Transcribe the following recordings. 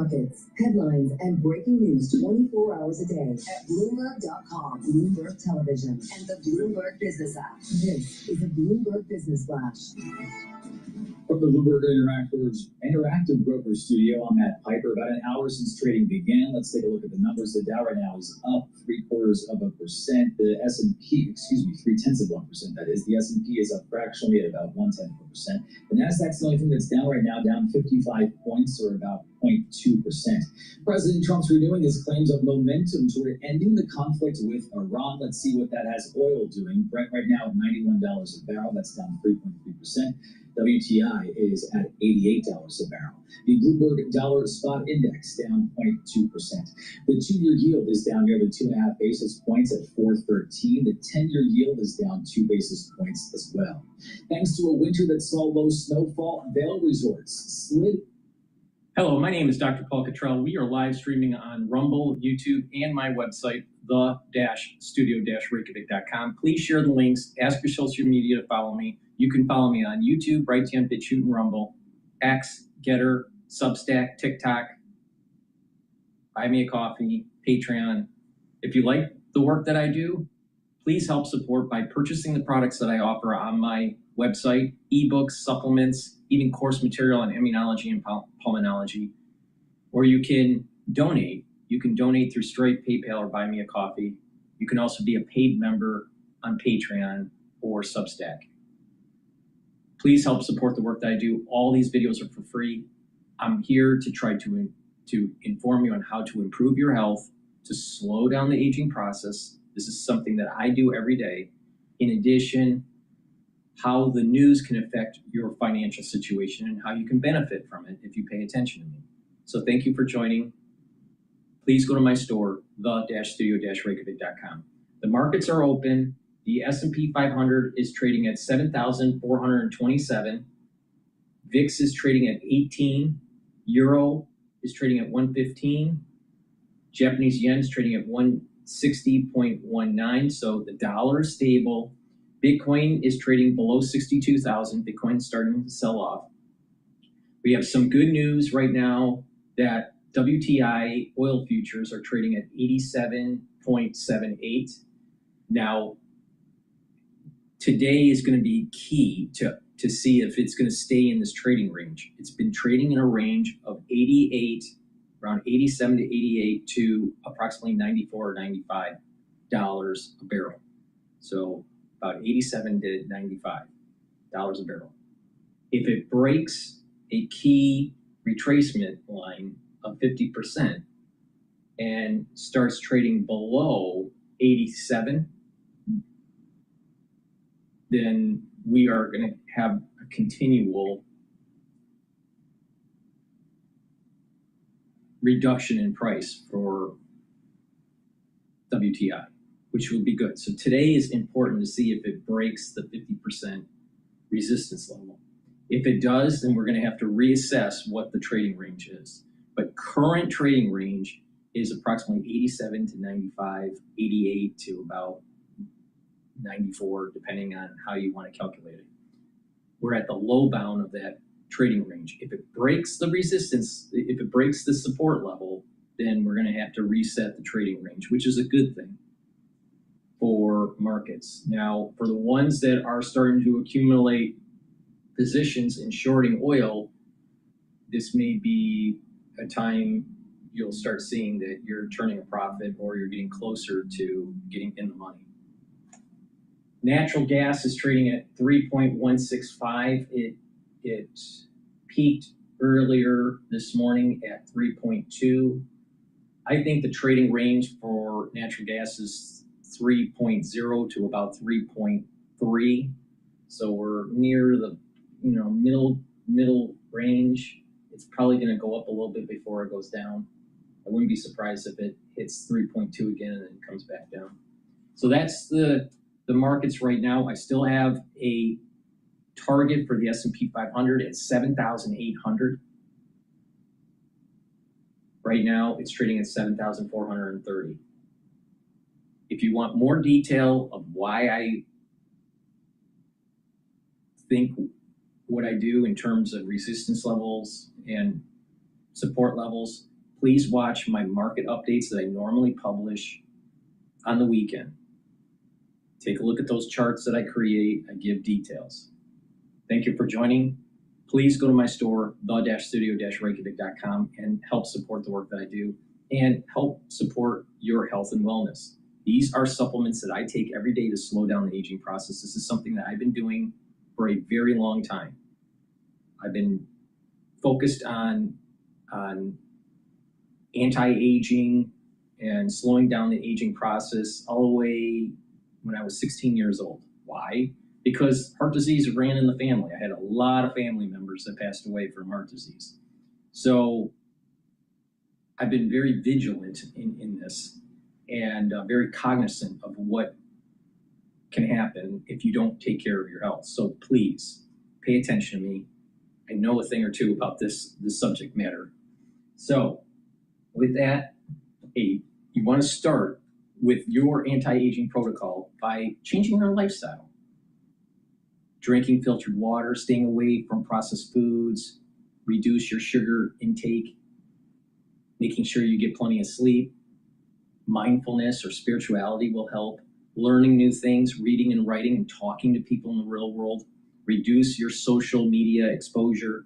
markets, headlines, and breaking news 24 hours a day at Bloomberg.com, Bloomberg Television, and the Bloomberg Business app. This is a Bloomberg Business Flash. From the Bloomberg Interactive Broker Studio, I'm Matt Piper. About an hour since trading began, let's take a look at the numbers. The Dow right now is up 0.75%. The S&P, 0.3%, that is. The S&P is up fractionally at about 0.1%. The Nasdaq's the only thing that's down right now, down 55 points, or about 0.2%. President Trump's renewing his claims of momentum toward ending the conflict with Iran. Let's see what that has oil doing. Brent right now at $91 a barrel. That's down 3.3%. WTI is at $88 a barrel. The Bloomberg Dollar Spot Index down 0.2%. The 2-year yield is down nearly 2.5 basis points at 4.13. The 10-year yield is down 2 basis points as well. Thanks to a winter that saw low snowfall, Vail Resorts slid. Hello, my name is DrPaulCottrell. We are live streaming on Rumble, YouTube, and my website, the-studio-reykjavik.com. Please share the links. Ask your social media to follow me. You can follow me on YouTube, Brighteon, Bitchute, and Rumble, X, GETTR, Substack, TikTok, Buy Me a Coffee, Patreon. If you like the work that I do, please help support by purchasing the products that I offer on my website, ebooks, supplements, even course material on immunology and pulmonology. Or you can donate. You can donate through Stripe, PayPal, or Buy Me a Coffee. You can also be a paid member on Patreon or Substack. Please help support the work that I do. All these videos are for free. I'm here to try to inform you on how to improve your health, to slow down the aging process. This is something that I do every day. In addition, how the news can affect your financial situation and how you can benefit from it if you pay attention to me. So thank you for joining. Please go to my store, the-studio-reykjavik.com. The markets are open. The S&P 500 is trading at 7,427. VIX is trading at 18. Euro is trading at 115. Japanese yen is trading at 160.19. So the dollar is stable. Bitcoin is trading below 62,000. Bitcoin is starting to sell off. We have some good news right now that WTI oil futures are trading at 87.78. Now, today is going to be key to see if it's going to stay in this trading range. It's been trading in a range of 88, around 87 to 88 to approximately 94 or $95 a barrel. So about 87 to $95 a barrel. If it breaks a key retracement line of 50% and starts trading below 87, then we are going to have a continual reduction in price for WTI, which will be good. So today is important to see if it breaks the 50% resistance level. If it does, then we're going to have to reassess what the trading range is. But current trading range is approximately 87 to 95, 88 to about 94, depending on how you want to calculate it. We're at the low bound of that trading range. If it breaks the resistance, if it breaks the support level, then we're going to have to reset the trading range, which is a good thing for markets. Now, for the ones that are starting to accumulate positions in shorting oil, this may be a time you'll start seeing that you're turning a profit or you're getting closer to getting in the money. Natural gas is trading at 3.165. It peaked earlier this morning at 3.2. I think the trading range for natural gas is 3.0 to about 3.3. So we're near the middle range. It's probably going to go up a little bit before it goes down. I wouldn't be surprised if it hits 3.2 again and then comes back down. So that's the markets right now. I still have a target for the S&P 500 at 7,800. Right now, it's trading at 7,430. If you want more detail of why I think what I do in terms of resistance levels and support levels, please watch my market updates that I normally publish on the weekend. Take a look at those charts that I create. I give details. Thank you for joining. Please go to my store, the-studio-reykjavik.com, and help support the work that I do and help support your health and wellness. These are supplements that I take every day to slow down the aging process. This is something that I've been doing for a very long time. I've been focused on anti-aging and slowing down the aging process all the way when I was 16 years old. Why? Because heart disease ran in the family. I had a lot of family members that passed away from heart disease. So I've been very vigilant in this and very cognizant of what can happen if you don't take care of your health. So please pay attention to me. I know a thing or two about this subject matter. So with that, you want to start with your anti-aging protocol by changing your lifestyle. Drinking filtered water, staying away from processed foods, reduce your sugar intake, making sure you get plenty of sleep. Mindfulness or spirituality will help. Learning new things, reading and writing and talking to people in the real world. Reduce your social media exposure,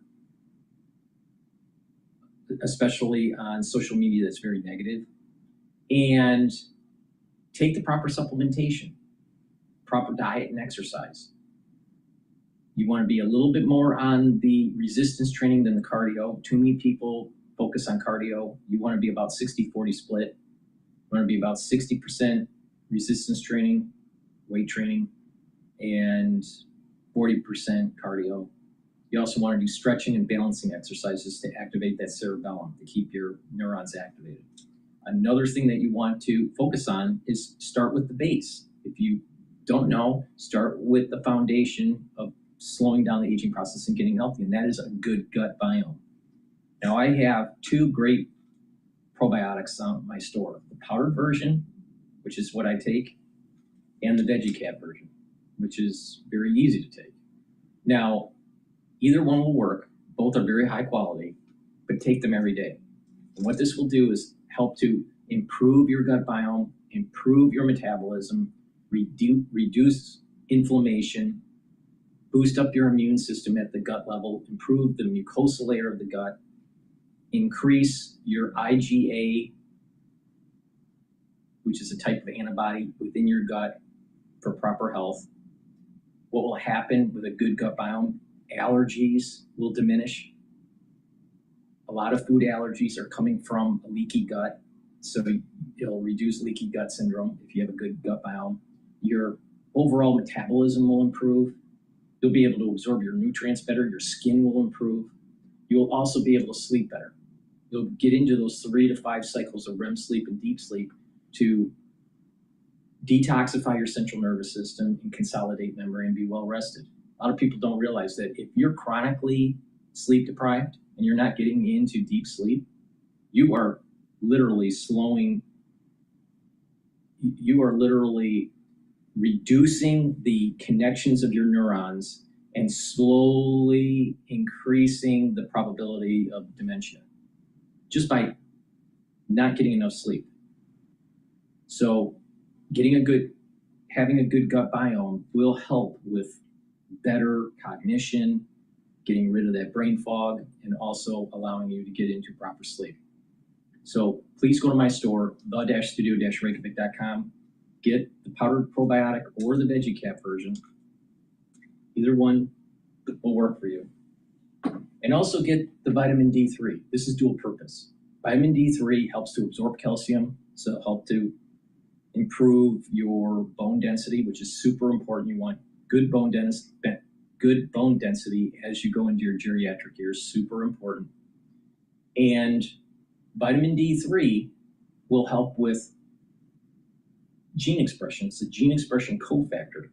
especially on social media that's very negative. And take the proper supplementation, proper diet and exercise. You want to be a little bit more on the resistance training than the cardio. Too many people focus on cardio. You want to be about 60-40 split. You want to be about 60% resistance training, weight training, and 40% cardio. You also want to do stretching and balancing exercises to activate that cerebellum, to keep your neurons activated. Another thing that you want to focus on is start with the base. If you don't know, start with the foundation of slowing down the aging process and getting healthy, and that is a good gut biome. Now, I have two great probiotics on my store, the powdered version, which is what I take, and the VeggieCap version, which is very easy to take. Now, either one will work. Both are very high quality, but take them every day. And what this will do is help to improve your gut biome, improve your metabolism, reduce inflammation, boost up your immune system at the gut level, improve the mucosal layer of the gut, increase your IgA, which is a type of antibody within your gut for proper health. What will happen with a good gut biome? Allergies will diminish. A lot of food allergies are coming from a leaky gut, so it'll reduce leaky gut syndrome if you have a good gut biome. Your overall metabolism will improve. You'll be able to absorb your nutrients better. Your skin will improve. You'll also be able to sleep better. You'll get into those 3 to 5 cycles of REM sleep and deep sleep to detoxify your central nervous system and consolidate memory and be well rested. A lot of people don't realize that if you're chronically sleep deprived and you're not getting into deep sleep, you are literally reducing the connections of your neurons and slowly increasing the probability of dementia just by not getting enough sleep. So having a good gut biome will help with better cognition, getting rid of that brain fog, and also allowing you to get into proper sleep. So please go to my store, the-studio-reykjavik.com. Get the powdered probiotic or the VeggieCap version. Either one will work for you. And also get the vitamin D3. This is dual purpose. Vitamin D3 helps to absorb calcium, so help to improve your bone density, which is super important. You want good bone density as you go into your geriatric years, super important. And vitamin D3 will help with gene expression. It's a gene expression cofactor.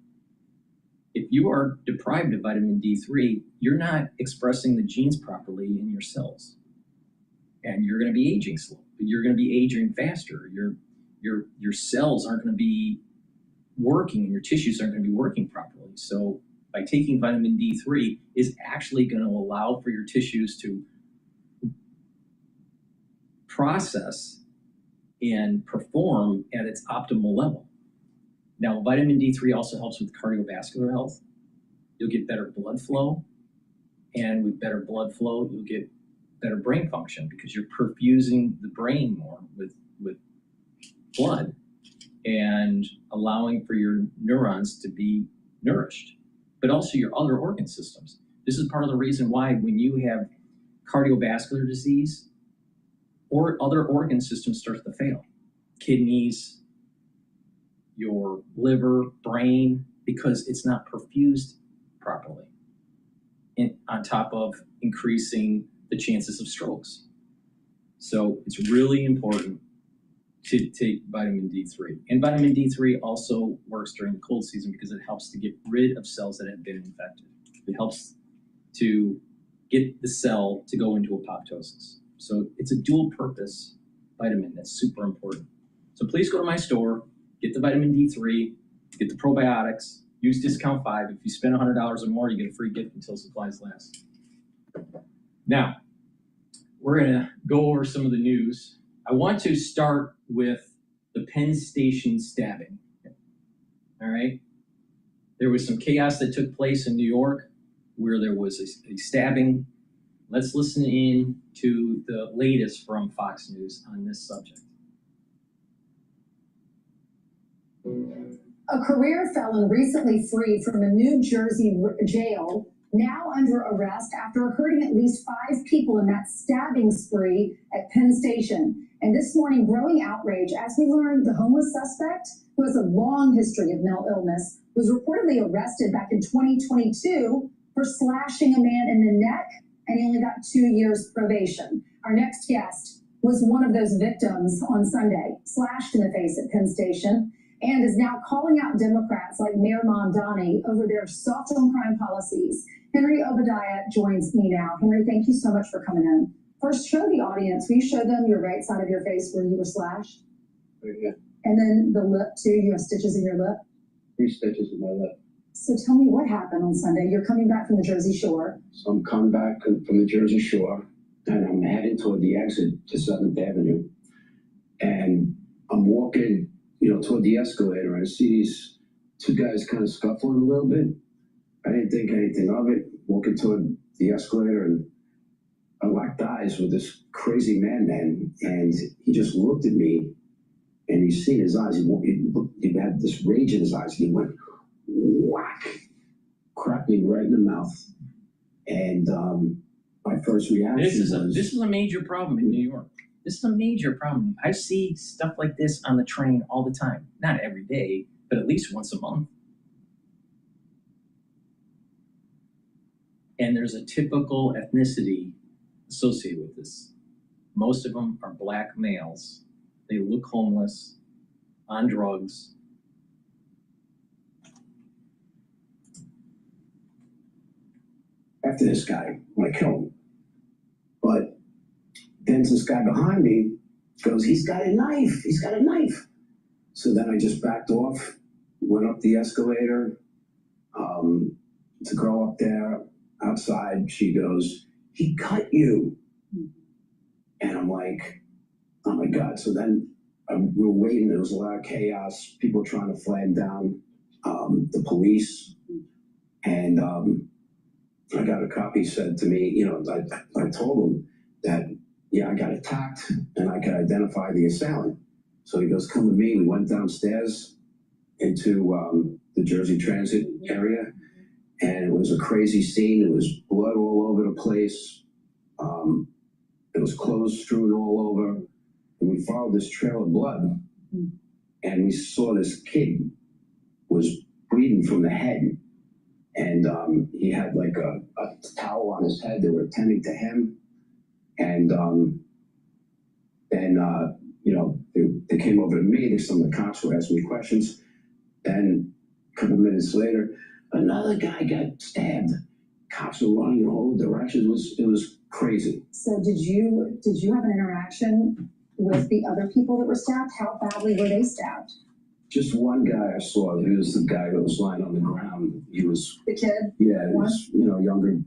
If you are deprived of vitamin D3, you're not expressing the genes properly in your cells. And you're going to be aging slow. You're going to be aging faster. Your cells aren't going to be working and your tissues aren't going to be working properly. So by taking vitamin D3 is actually going to allow for your tissues to process and perform at its optimal level. Now, vitamin D3 also helps with cardiovascular health. You'll get better blood flow, and with better blood flow, you'll get better brain function because you're perfusing the brain more with blood and allowing for your neurons to be nourished, but also your other organ systems. This is part of the reason why when you have cardiovascular disease, or other organ systems start to fail. Kidneys, your liver, brain, because it's not perfused properly. And on top of increasing the chances of strokes. So it's really important to take vitamin D3. And vitamin D3 also works during the cold season because it helps to get rid of cells that have been infected. It helps to get the cell to go into apoptosis. So it's a dual purpose vitamin that's super important. So please go to my store, get the vitamin D3, get the probiotics, use discount 5. If you spend $100 or more, you get a free gift until supplies last. Now, we're gonna go over some of the news. I want to start with the Penn Station stabbing. All right. There was some chaos that took place in New York where there was a stabbing. Let's listen in to the latest from Fox News on this subject. A career felon recently freed from a New Jersey jail, now under arrest after hurting at least 5 people in that stabbing spree at Penn Station. And this morning, growing outrage as we learned the homeless suspect, who has a long history of mental illness, was reportedly arrested back in 2022 for slashing a man in the neck, and he only got 2 years probation. Our next guest was one of those victims on Sunday, slashed in the face at Penn Station, and is now calling out Democrats like Mayor Mamdani over their soft on crime policies. Henry Obadiah joins me now. Henry, thank you so much for coming in. First, show the audience. Will you show them your right side of your face where you were slashed? Right here. And then the lip, too. You have stitches in your lip? 3 stitches in my lip. So tell me what happened on Sunday. You're coming back from the Jersey Shore. So I'm coming back from the Jersey Shore, and I'm heading toward the exit to 7th Avenue. And I'm walking, toward the escalator, and I see these 2 guys kind of scuffling a little bit. I didn't think anything of it, walking toward the escalator, and I locked eyes with this crazy man, and he just looked at me, and you see in his eyes, he had this rage in his eyes, and he went, whack, cracked me right in the mouth. And my first reaction this is a major problem in New York. This is a major problem. I see stuff like this on the train all the time. Not every day, but at least once a month. And there's a typical ethnicity associated with this. Most of them are black males. They look homeless, on drugs. After this guy, when I kill him. But then this guy behind me goes, he's got a knife, he's got a knife. So then I just backed off, went up the escalator. The girl up there outside, she goes, he cut you. And I'm like, oh my God. So then we were waiting, there was a lot of chaos, people trying to flag down the police. And I got a cop, he said to me, I told him that, yeah, I got attacked and I could identify the assailant. So he goes, come with me. We went downstairs into the Jersey Transit area, and it was a crazy scene. It was blood all over the place. There was clothes strewn all over. And we followed this trail of blood, and we saw this kid was bleeding from the head. And he had like a towel on his head. They were attending to him. And then, they came over to me. Some of the cops were asking me questions. Then a couple minutes later, another guy got stabbed. Cops were running in all directions. It was crazy. So did you have an interaction with the other people that were stabbed? How badly were they stabbed? Just one guy I saw. He was the guy that was lying on the ground. He was the kid. Yeah, he was younger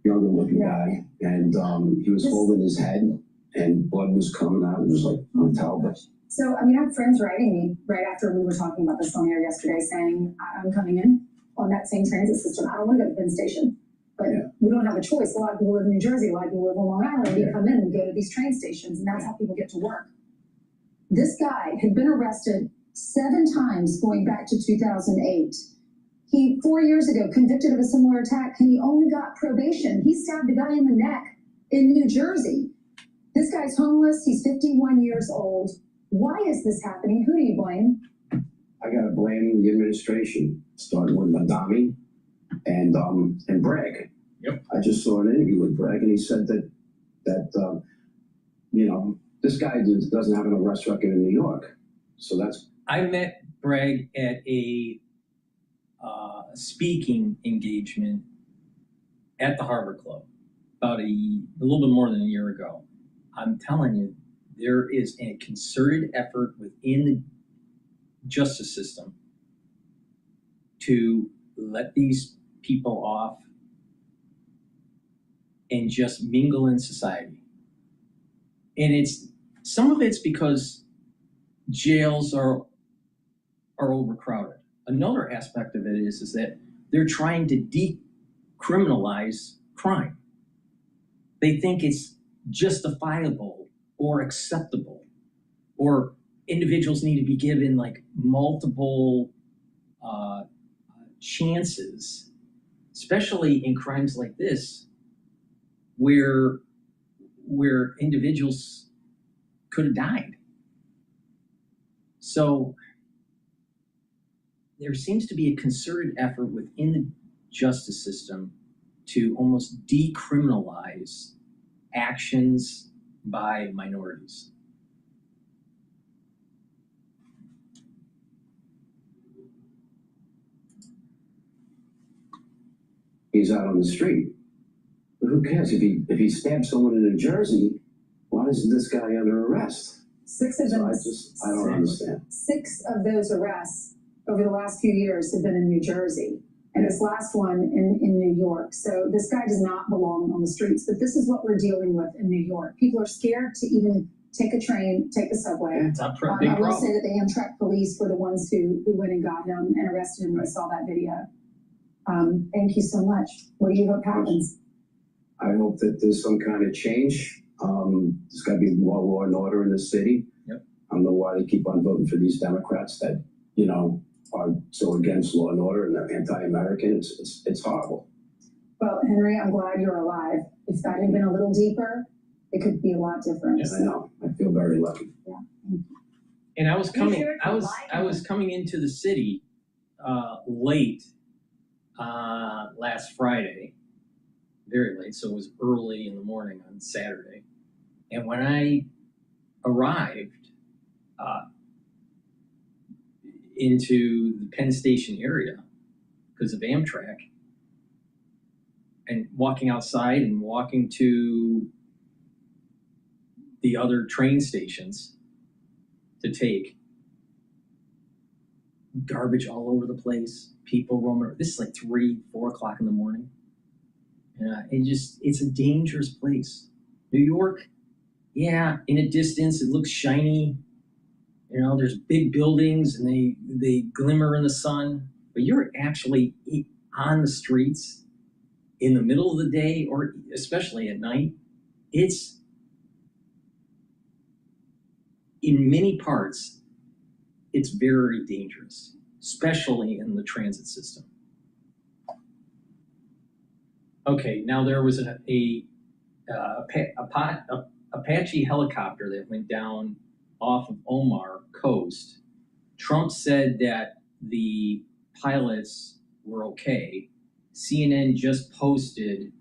looking guy, and he was holding his head, and blood was coming out. It was like untenable. So, I mean, I have friends writing me right after we were talking about this on air yesterday saying, I'm coming in on that same transit system. I don't want to go to Penn Station, but we don't have a choice. A lot of people live in New Jersey, a lot of people live on Long Island. We come in and go to these train stations, and that's how people get to work. This guy had been arrested 7 times going back to 2008. He, 4 years ago, convicted of a similar attack, and he only got probation. He stabbed a guy in the neck in New Jersey. This guy's homeless. He's 51 years old. Why is this happening? Who do you blame? I got to blame the administration, starting with Madami and Bragg. Yep. I just saw an interview with Bragg, and he said that you know, this guy doesn't have an arrest record in New York. So that's. I met Bragg at a speaking engagement at the Harvard Club about a little bit more than a year ago. I'm telling you, there is a concerted effort within the justice system to let these people off and just mingle in society. And some of it's because jails are overcrowded. Another aspect of it is that they're trying to decriminalize crime. They think it's justifiable or acceptable, or individuals need to be given like multiple chances, especially in crimes like this, where individuals could have died. So there seems to be a concerted effort within the justice system to almost decriminalize actions by minorities. He's out on the street. But who cares? If he stabs someone in New Jersey, why isn't this guy under arrest? 6 of them. I don't understand. 6 of those arrests over the last few years have been in New Jersey, and this last one in New York. So this guy does not belong on the streets, but this is what we're dealing with in New York. People are scared to even take a train, take the subway. It's a big I will problem. say that the Amtrak police were the ones who went and got him and arrested him when I saw that video. Thank you so much. What do you hope happens? I hope that there's some kind of change. There's got to be more law and order in the city. Yep. I don't know why they keep on voting for these Democrats that, you know, are so against law and order and they're anti-American. It's horrible. Well, Henry, I'm glad you're alive. If that had been a little deeper, it could be a lot different. Yes, I know. I feel very lucky. Yeah. And I was coming into the city late last Friday, very late, so it was early in the morning on Saturday. And when I arrived into the Penn Station area because of Amtrak, and walking outside and walking to the other train stations to take, garbage all over the place, people roaming. This is like 3-4 o'clock in the morning. It's a dangerous place. New York, yeah, in a distance, it looks shiny. You know, there's big buildings and they glimmer in the sun, but you're actually on the streets in the middle of the day, or especially at night. It's, in many parts, it's very dangerous, especially in the transit system. Okay, now there was an Apache helicopter that went down off of Omar Coast. Trump said that the pilots were okay. CNN just posted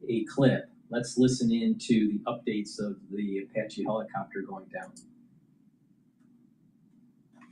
a clip. Let's listen in to the updates of the Apache helicopter going down.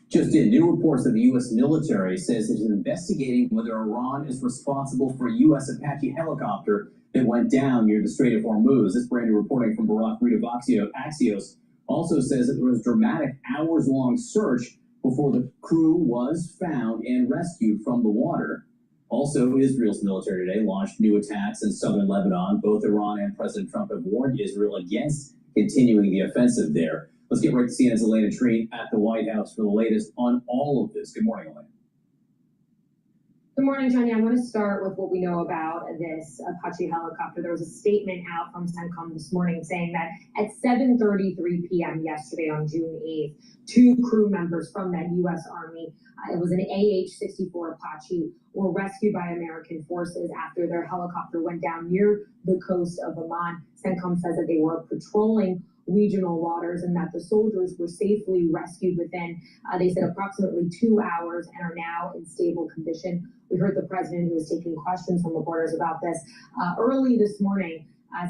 Just in, new reports that the U.S. military says it is investigating whether Iran is responsible for a U.S. Apache helicopter that went down near the Strait of Hormuz. This brand new reporting from Barack Reed of Axios also says that there was a dramatic hours-long search before the crew was found and rescued from the water. Also, Israel's military today launched new attacks in southern Lebanon. Both Iran and President Trump have warned Israel against continuing the offensive there. Let's get right to CNN's Elena Treen at the White House for the latest on all of this. Good morning, Elena. Good morning, Johnny. I want to start with what we know about this Apache helicopter. There was a statement out from CENTCOM this morning saying that at 7:33 p.m. yesterday on June 8th, 2 crew members from that U.S. Army, it was an AH-64 Apache, were rescued by American forces after their helicopter went down near the coast of Oman. CENTCOM says that they were patrolling regional waters and that the soldiers were safely rescued within, they said, approximately 2 hours and are now in stable condition. We heard the president, who was taking questions from reporters about this early this morning,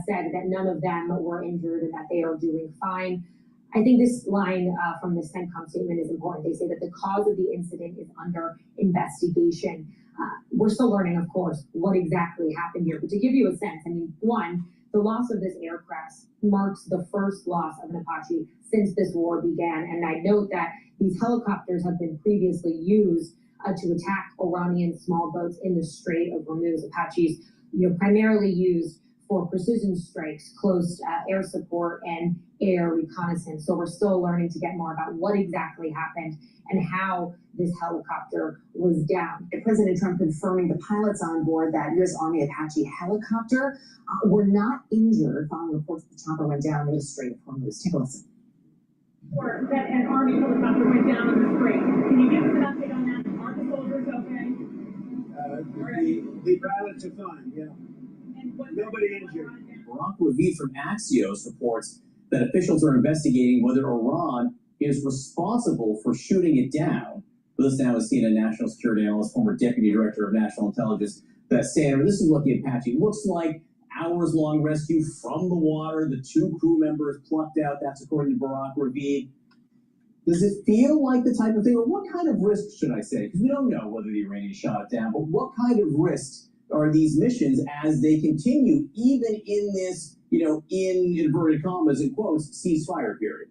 said that none of them were injured and that they are doing fine. I think this line from the CENTCOM statement is important. They say that the cause of the incident is under investigation. We're still learning, of course, what exactly happened here. But to give you a sense, I mean, one, the loss of this aircraft marks the first loss of an Apache since this war began. And I note that these helicopters have been previously used to attack Iranian small boats in the Strait of Hormuz. Apaches, primarily used for precision strikes, close air support, and air reconnaissance. So we're still learning to get more about what exactly happened and how this helicopter was down. President Trump confirming the pilots on board that U.S. Army Apache helicopter were not injured following reports that the chopper went down near the Strait of Hormuz. Take a listen. Or that an Army helicopter went down in the strait. Can you give us an update on that? Are the soldiers okay? The pilots are fine, yeah. Nobody injured. Barak Ravid from Axios reports that officials are investigating whether Iran is responsible for shooting it down. With us now is CNN national security analyst, former deputy director of national intelligence, Sandra. This is what the Apache looks like. Hours-long rescue from the water. The 2 crew members plucked out. That's according to Barak Ravid. Does it feel like the type of thing, or what kind of risk should I say? Because we don't know whether the Iranians shot it down, but what kind of risks are these missions as they continue, even in this, in inverted commas and quotes, ceasefire period?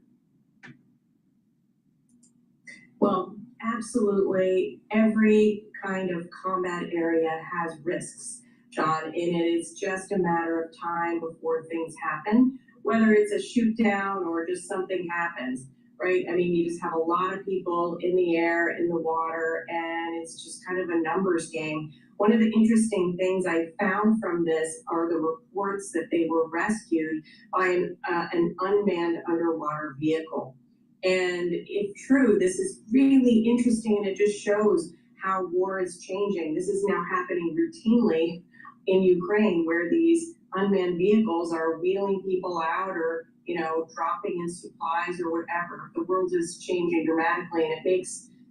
Well, absolutely. Every kind of combat area has risks, John, and it is just a matter of time before things happen, whether it's a shoot down or just something happens, right? I mean, you just have a lot of people in the air, in the water, and it's just kind of a numbers game. One of the interesting things I found from this are the reports that they were rescued by an unmanned underwater vehicle. And if true, this is really interesting, and it just shows how war is changing. This is now happening routinely in Ukraine, where these unmanned vehicles are wheeling people out or, dropping in supplies or whatever. The world is changing dramatically, and it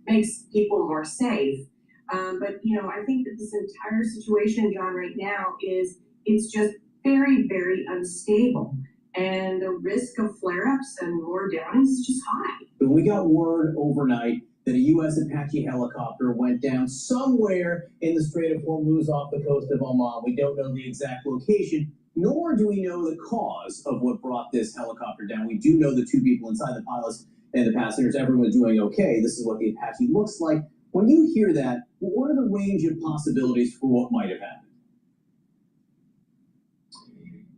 makes people more safe. But I think that this entire situation, John, right now it's just very, very unstable. And the risk of flare-ups and more downings is just high. But we got word overnight that a U.S. Apache helicopter went down somewhere in the Strait of Hormuz off the coast of Oman. We don't know the exact location, nor do we know the cause of what brought this helicopter down. We do know the 2 people inside, the pilots and the passengers, everyone doing okay. This is what the Apache looks like. When you hear that, what are the range of possibilities for what might have happened?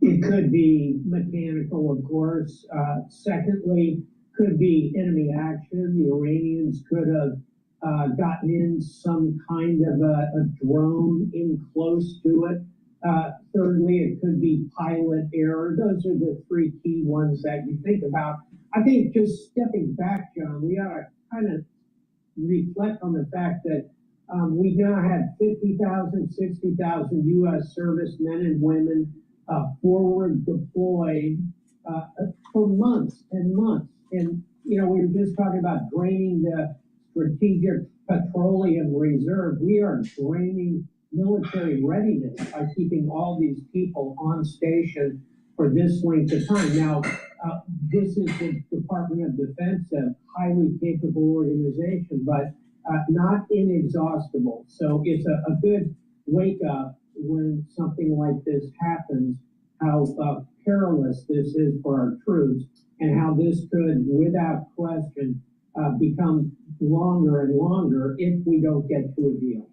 It could be mechanical, of course. Secondly, could be enemy action. The Iranians could have gotten in some kind of a drone in close to it. Thirdly, it could be pilot error. Those are the 3 key ones that you think about. I think just stepping back, John, we ought to kind of reflect on the fact that we now have 50,000, 60,000 U.S. servicemen and women forward deployed for months and months. And, we were just talking about draining the strategic petroleum reserve. We are draining military readiness by keeping all these people on station for this length of time. Now, this is the Department of Defense, a highly capable organization, but not inexhaustible. So it's a good wake up when something like this happens, how perilous this is for our troops, and how this could, without question, become longer and longer if we don't get to a deal.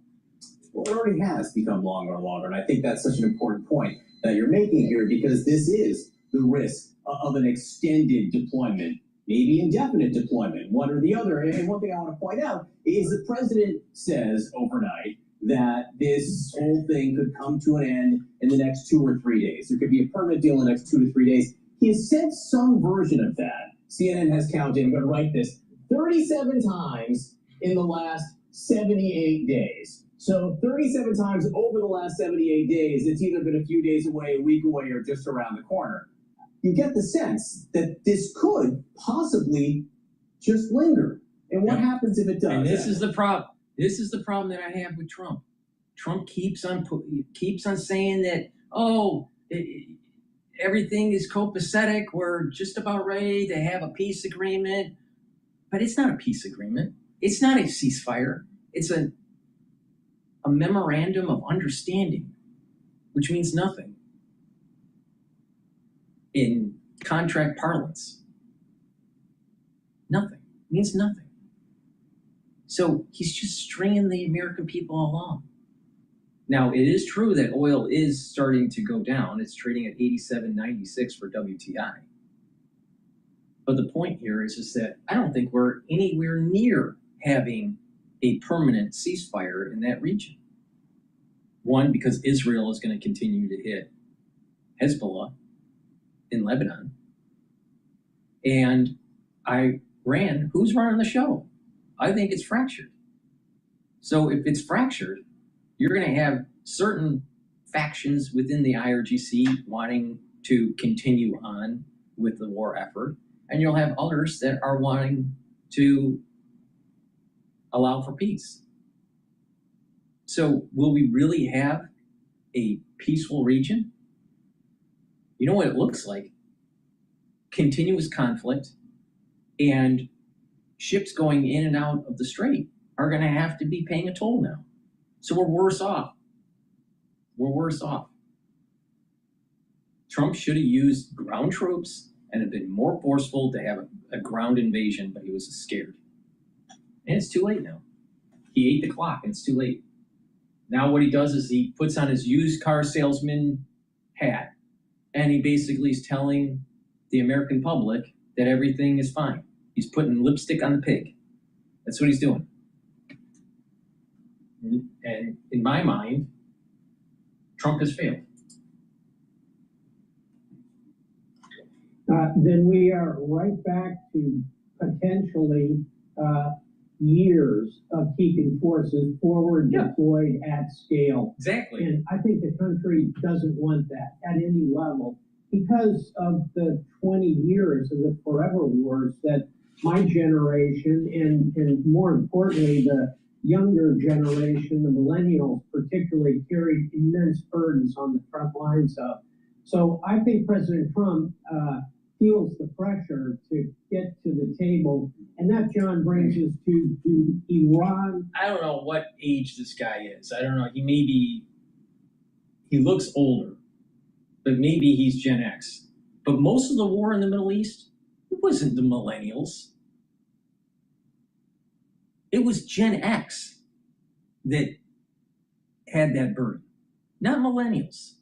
Well, it already has become longer and longer, and I think that's such an important point that you're making here, because this is the risk of an extended deployment, maybe indefinite deployment, one or the other. And one thing I want to point out is the president says overnight that this whole thing could come to an end in the next 2 or 3 days. There could be a permanent deal in the next 2 to 3 days. He has said some version of that. CNN has counted, I'm going to write this, 37 times in the last 78 days. So 37 times over the last 78 days, it's either been a few days away, a week away, or just around the corner. You get the sense that this could possibly just linger. And what happens if it does? And this is the problem. This is the problem that I have with Trump. Trump keeps on saying that, everything is copacetic. We're just about ready to have a peace agreement. But it's not a peace agreement. It's not a ceasefire. It's a memorandum of understanding, which means nothing in contract parlance. Nothing. It means nothing. So he's just stringing the American people along. Now, it is true that oil is starting to go down. It's trading at 87.96 for WTI. But the point here is that I don't think we're anywhere near having a permanent ceasefire in that region. One, because Israel is going to continue to hit Hezbollah in Lebanon. And Iran, who's running the show? I think it's fractured. So if it's fractured, you're going to have certain factions within the IRGC wanting to continue on with the war effort, and you'll have others that are wanting to allow for peace. So will we really have a peaceful region? You know what it looks like? Continuous conflict, and ships going in and out of the strait are going to have to be paying a toll now. So we're worse off. We're worse off. Trump should have used ground troops and have been more forceful to have a ground invasion, but he was scared. And it's too late now. He ate the clock, and it's too late. Now what he does is he puts on his used car salesman hat, and he basically is telling the American public that everything is fine. He's putting lipstick on the pig. That's what he's doing. And in my mind, Trump has failed. Then we are right back to potentially years of keeping forces forward deployed at scale. Exactly. And I think the country doesn't want that at any level because of the 20 years of the forever wars that my generation and more importantly, the younger generation, the millennials particularly, carried immense burdens on the front lines of. So I think President Trump feels the pressure to get to the table. And that, John, brings us to Iran. I don't know what age this guy is. I don't know. He looks older, but maybe he's Gen X. But most of the war in the Middle East, it wasn't the millennials. It was Gen X that had that burden, not millennials.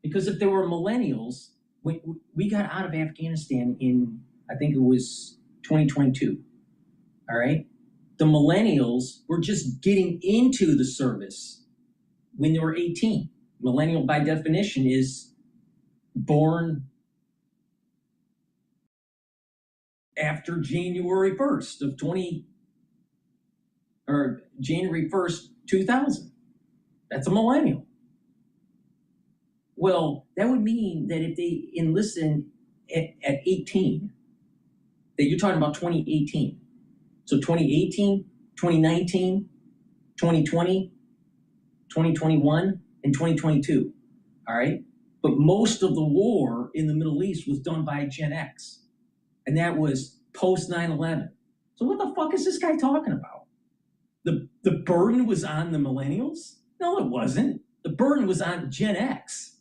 Because if there were millennials, we got out of Afghanistan in, I think it was 2022, all right? The millennials were just getting into the service when they were 18. Millennial, by definition, is born after January 1st of January 1st, 2000. That's a millennial. Well, that would mean that if they enlisted at 18, that you're talking about 2018. So 2018, 2019, 2020, 2021, and 2022, all right? But most of the war in the Middle East was done by Gen X, and that was post 9/11. So what the fuck is this guy talking about? The burden was on the millennials? No, it wasn't. The burden was on Gen X.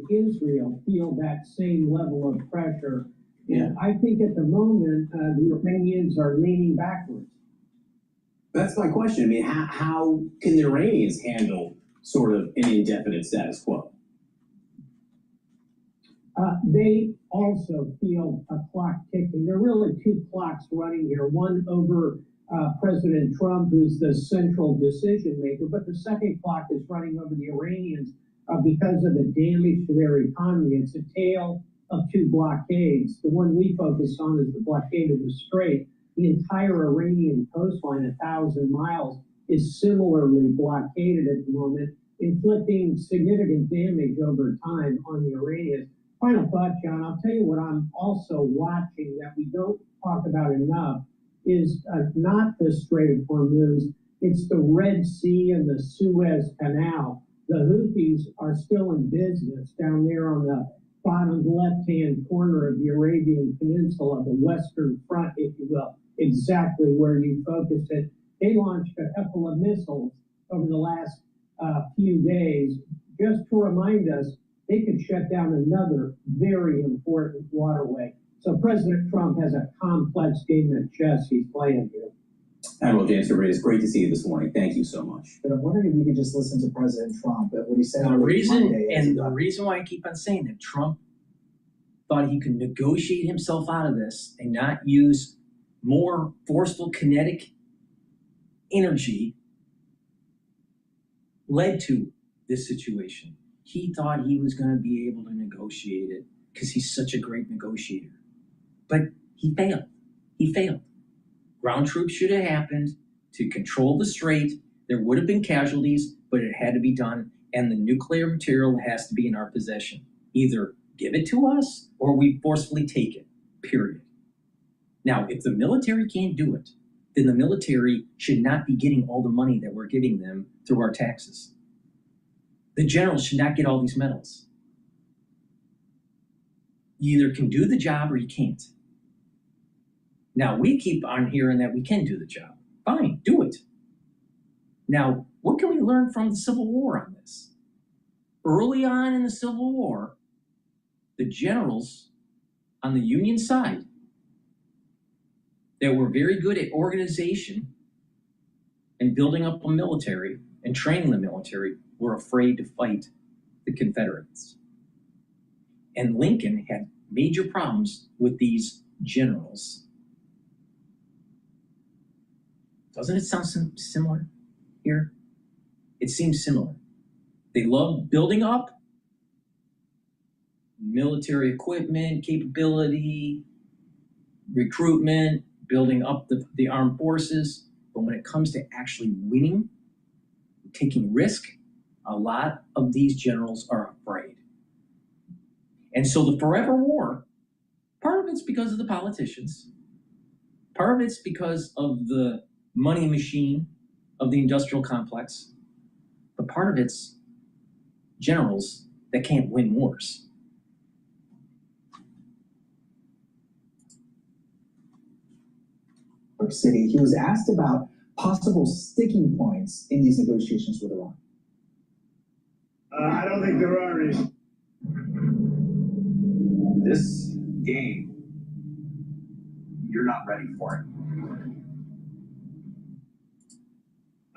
Israel feel that same level of pressure. And I think at the moment, the Iranians are leaning backwards. That's my question. I mean, how can the Iranians handle sort of an indefinite status quo? They also feel a clock ticking. There are really two clocks running here. One over President Trump, who's the central decision maker, but the second clock is running over the Iranians because of the damage to their economy. It's a tale of two blockades. The one we focus on is the blockade of the Strait. The entire Iranian coastline, 1,000 miles, is similarly blockaded at the moment, inflicting significant damage over time on the Iranians. Final thought, John, I'll tell you what I'm also watching that we don't talk about enough is not the Strait of Hormuz, it's the Red Sea and the Suez Canal. The Houthis are still in business down there on the bottom left-hand corner of the Arabian Peninsula, the Western Front, if you will, exactly where you focused it. They launched a couple of missiles over the last few days just to remind us they could shut down another very important waterway. So President Trump has a complex game of chess he's playing here. Admiral James Harvardian, it's great to see you this morning. Thank you so much. But I'm wondering if you could just listen to President Trump, what he said. The reason why I keep on saying that Trump thought he could negotiate himself out of this and not use more forceful kinetic energy led to this situation. He thought he was going to be able to negotiate it because he's such a great negotiator. But he failed. He failed. Ground troops should have happened to control the strait. There would have been casualties, but it had to be done. And the nuclear material has to be in our possession. Either give it to us or we forcefully take it, period. Now, if the military can't do it, then the military should not be getting all the money that we're giving them through our taxes. The generals should not get all these medals. You either can do the job or you can't. Now, we keep on hearing that we can do the job. Fine, do it. Now, what can we learn from the Civil War on this? Early on in the Civil War, the generals on the Union side that were very good at organization and building up a military and training the military were afraid to fight the Confederates. And Lincoln had major problems with these generals. Doesn't it sound similar here? It seems similar. They love building up military equipment, capability, recruitment, building up the armed forces. But when it comes to actually winning, taking risk, a lot of these generals are afraid. And so the forever war, part of it's because of the politicians, part of it's because of the money machine of the industrial complex, but part of it's generals that can't win wars. City, he was asked about possible sticking points in these negotiations with Iran. I don't think there are any. This game, you're not ready for it.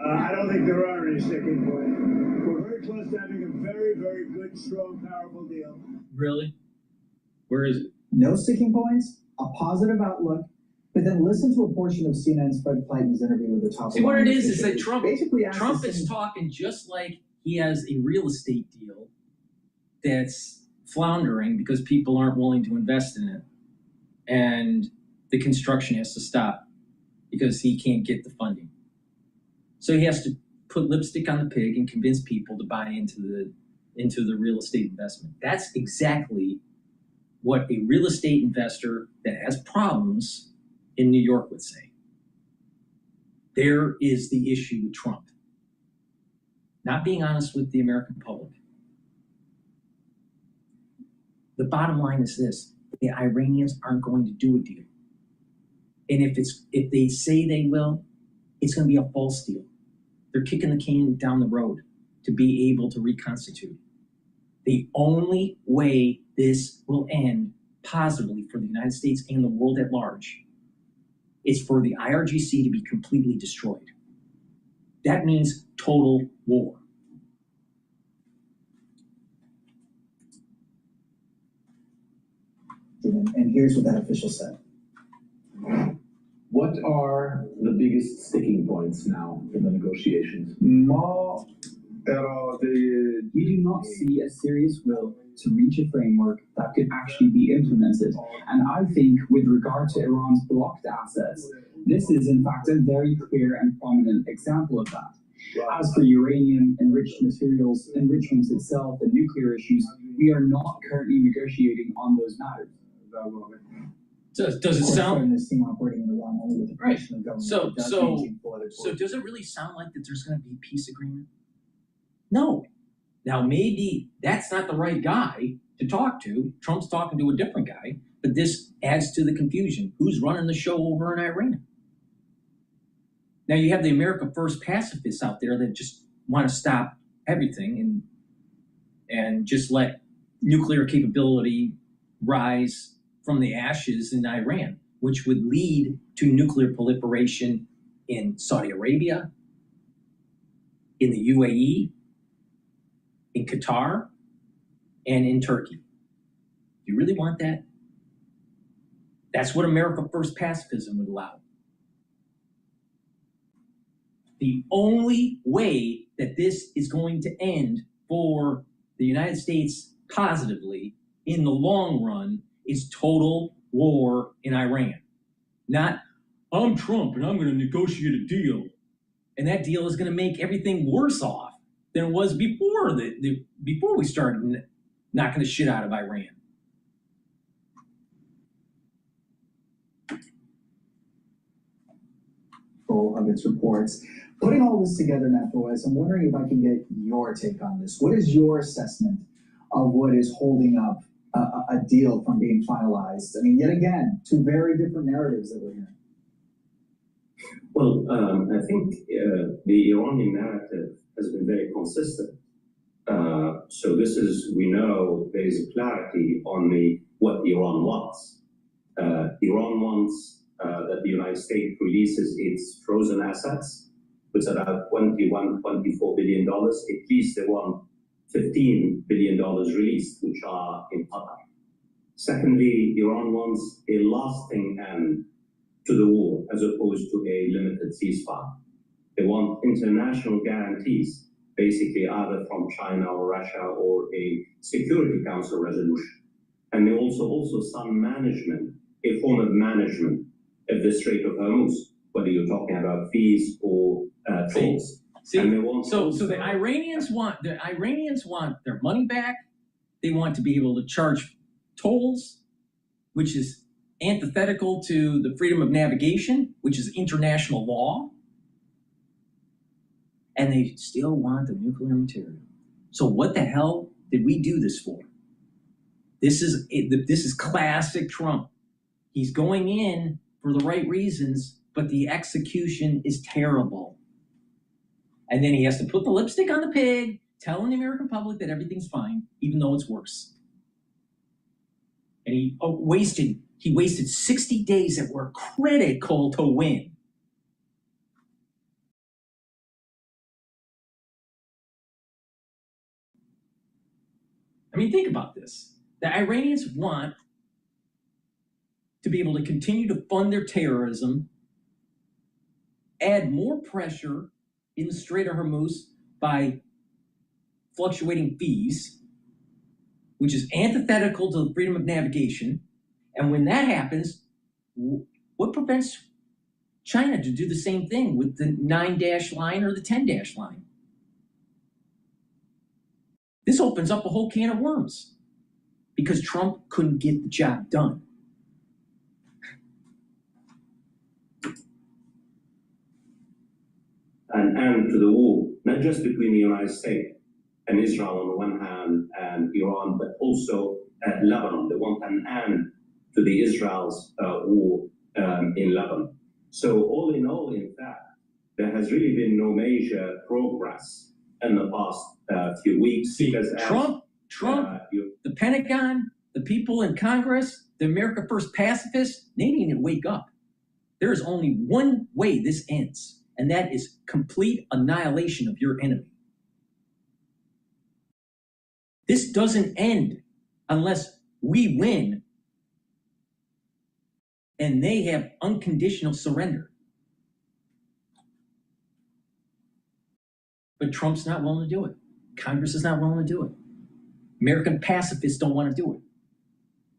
I don't think there are any sticking points. We're very close to having a very, very good, strong, powerful deal. Really? Where is it? No sticking points, a positive outlook, but then listen to a portion of CNN's Fred Pleitman's interview with the top. See, what it is that Trump is talking just like he has a real estate deal that's floundering because people aren't willing to invest in it. And the construction has to stop because he can't get the funding. So he has to put lipstick on the pig and convince people to buy into the real estate investment. That's exactly what a real estate investor that has problems in New York would say. There is the issue with Trump. Not being honest with the American public. The bottom line is this: the Iranians aren't going to do a deal. And if they say they will, it's going to be a false deal. They're kicking the can down the road to be able to reconstitute. The only way this will end positively for the United States and the world at large is for the IRGC to be completely destroyed. That means total war. And here's what that official said. What are the biggest sticking points now in the negotiations? We do not see a serious will to reach a framework that could actually be implemented. And I think with regard to Iran's blocked assets, this is in fact a very clear and prominent example of that. As for uranium enriched materials, enrichment itself, and nuclear issues, we are not currently negotiating on those matters. Does it sound this team operating in Iran only with the permission of government? So does it really sound like that there's going to be a peace agreement? No. Now maybe that's not the right guy to talk to. Trump's talking to a different guy, but this adds to the confusion. Who's running the show over in Iran? Now you have the America First pacifists out there that just want to stop everything and just let nuclear capability rise from the ashes in Iran, which would lead to nuclear proliferation in Saudi Arabia, in the UAE, in Qatar, and in Turkey. Do you really want that? That's what America First pacifism would allow. The only way that this is going to end for the United States positively in the long run is total war in Iran. Not, I'm Trump and I'm going to negotiate a deal. And that deal is going to make everything worse off than it was before before we started knocking the shit out of Iran. Of its reports. Putting all this together, Nafowes, I'm wondering if I can get your take on this. What is your assessment of what is holding up a deal from being finalized? I mean, yet again, two very different narratives that we're hearing. Well, I think the Iranian narrative has been very consistent. So this is, we know there is a clarity on what Iran wants. Iran wants that the United States releases its frozen assets, which is about $21, $24 billion. At least they want $15 billion released, which are in Qatar. Secondly, Iran wants a lasting end to the war as opposed to a limited ceasefire. They want international guarantees, basically either from China or Russia or a Security Council resolution. And they also some management, a form of management of the Strait of Hormuz, whether you're talking about fees or tolls. So the Iranians want their money back. They want to be able to charge tolls, which is antithetical to the freedom of navigation, which is international law. And they still want the nuclear material. So what the hell did we do this for? This is classic Trump. He's going in for the right reasons, but the execution is terrible. And then he has to put the lipstick on the pig, telling the American public that everything's fine, even though it's worse. And he wasted 60 days that were critical to win. I mean, think about this. The Iranians want to be able to continue to fund their terrorism, add more pressure in the Strait of Hormuz by fluctuating fees, which is antithetical to the freedom of navigation. And when that happens, what prevents China to do the same thing with the 9-dash line or the 10-dash line? This opens up a whole can of worms because Trump couldn't get the job done. An end to the war, not just between the United States and Israel on the one hand and Iran, but also Lebanon. They want an end to the Israel's war in Lebanon. So all in all, in fact, there has really been no major progress in the past few weeks. Because Trump, the Pentagon, the people in Congress, the America First pacifists, they need to wake up. There is only one way this ends. and that is complete annihilation of your enemy. This doesn't end unless we win and they have unconditional surrender. But Trump's not willing to do it. Congress is not willing to do it. American pacifists don't want to do it.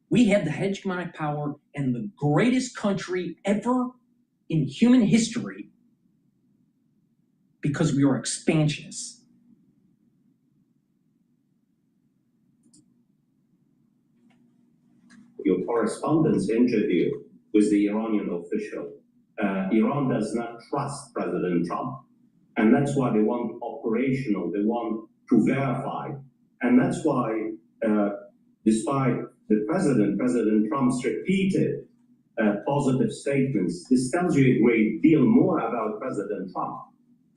We have the hegemonic power and the greatest country ever in human history because we are expansionists. Your correspondence interview with the Iranian official. Iran does not trust President Trump. And that's why they want operational, they want to verify. And that's why, despite President Trump's repeated positive statements, this tells you a great deal more about President Trump.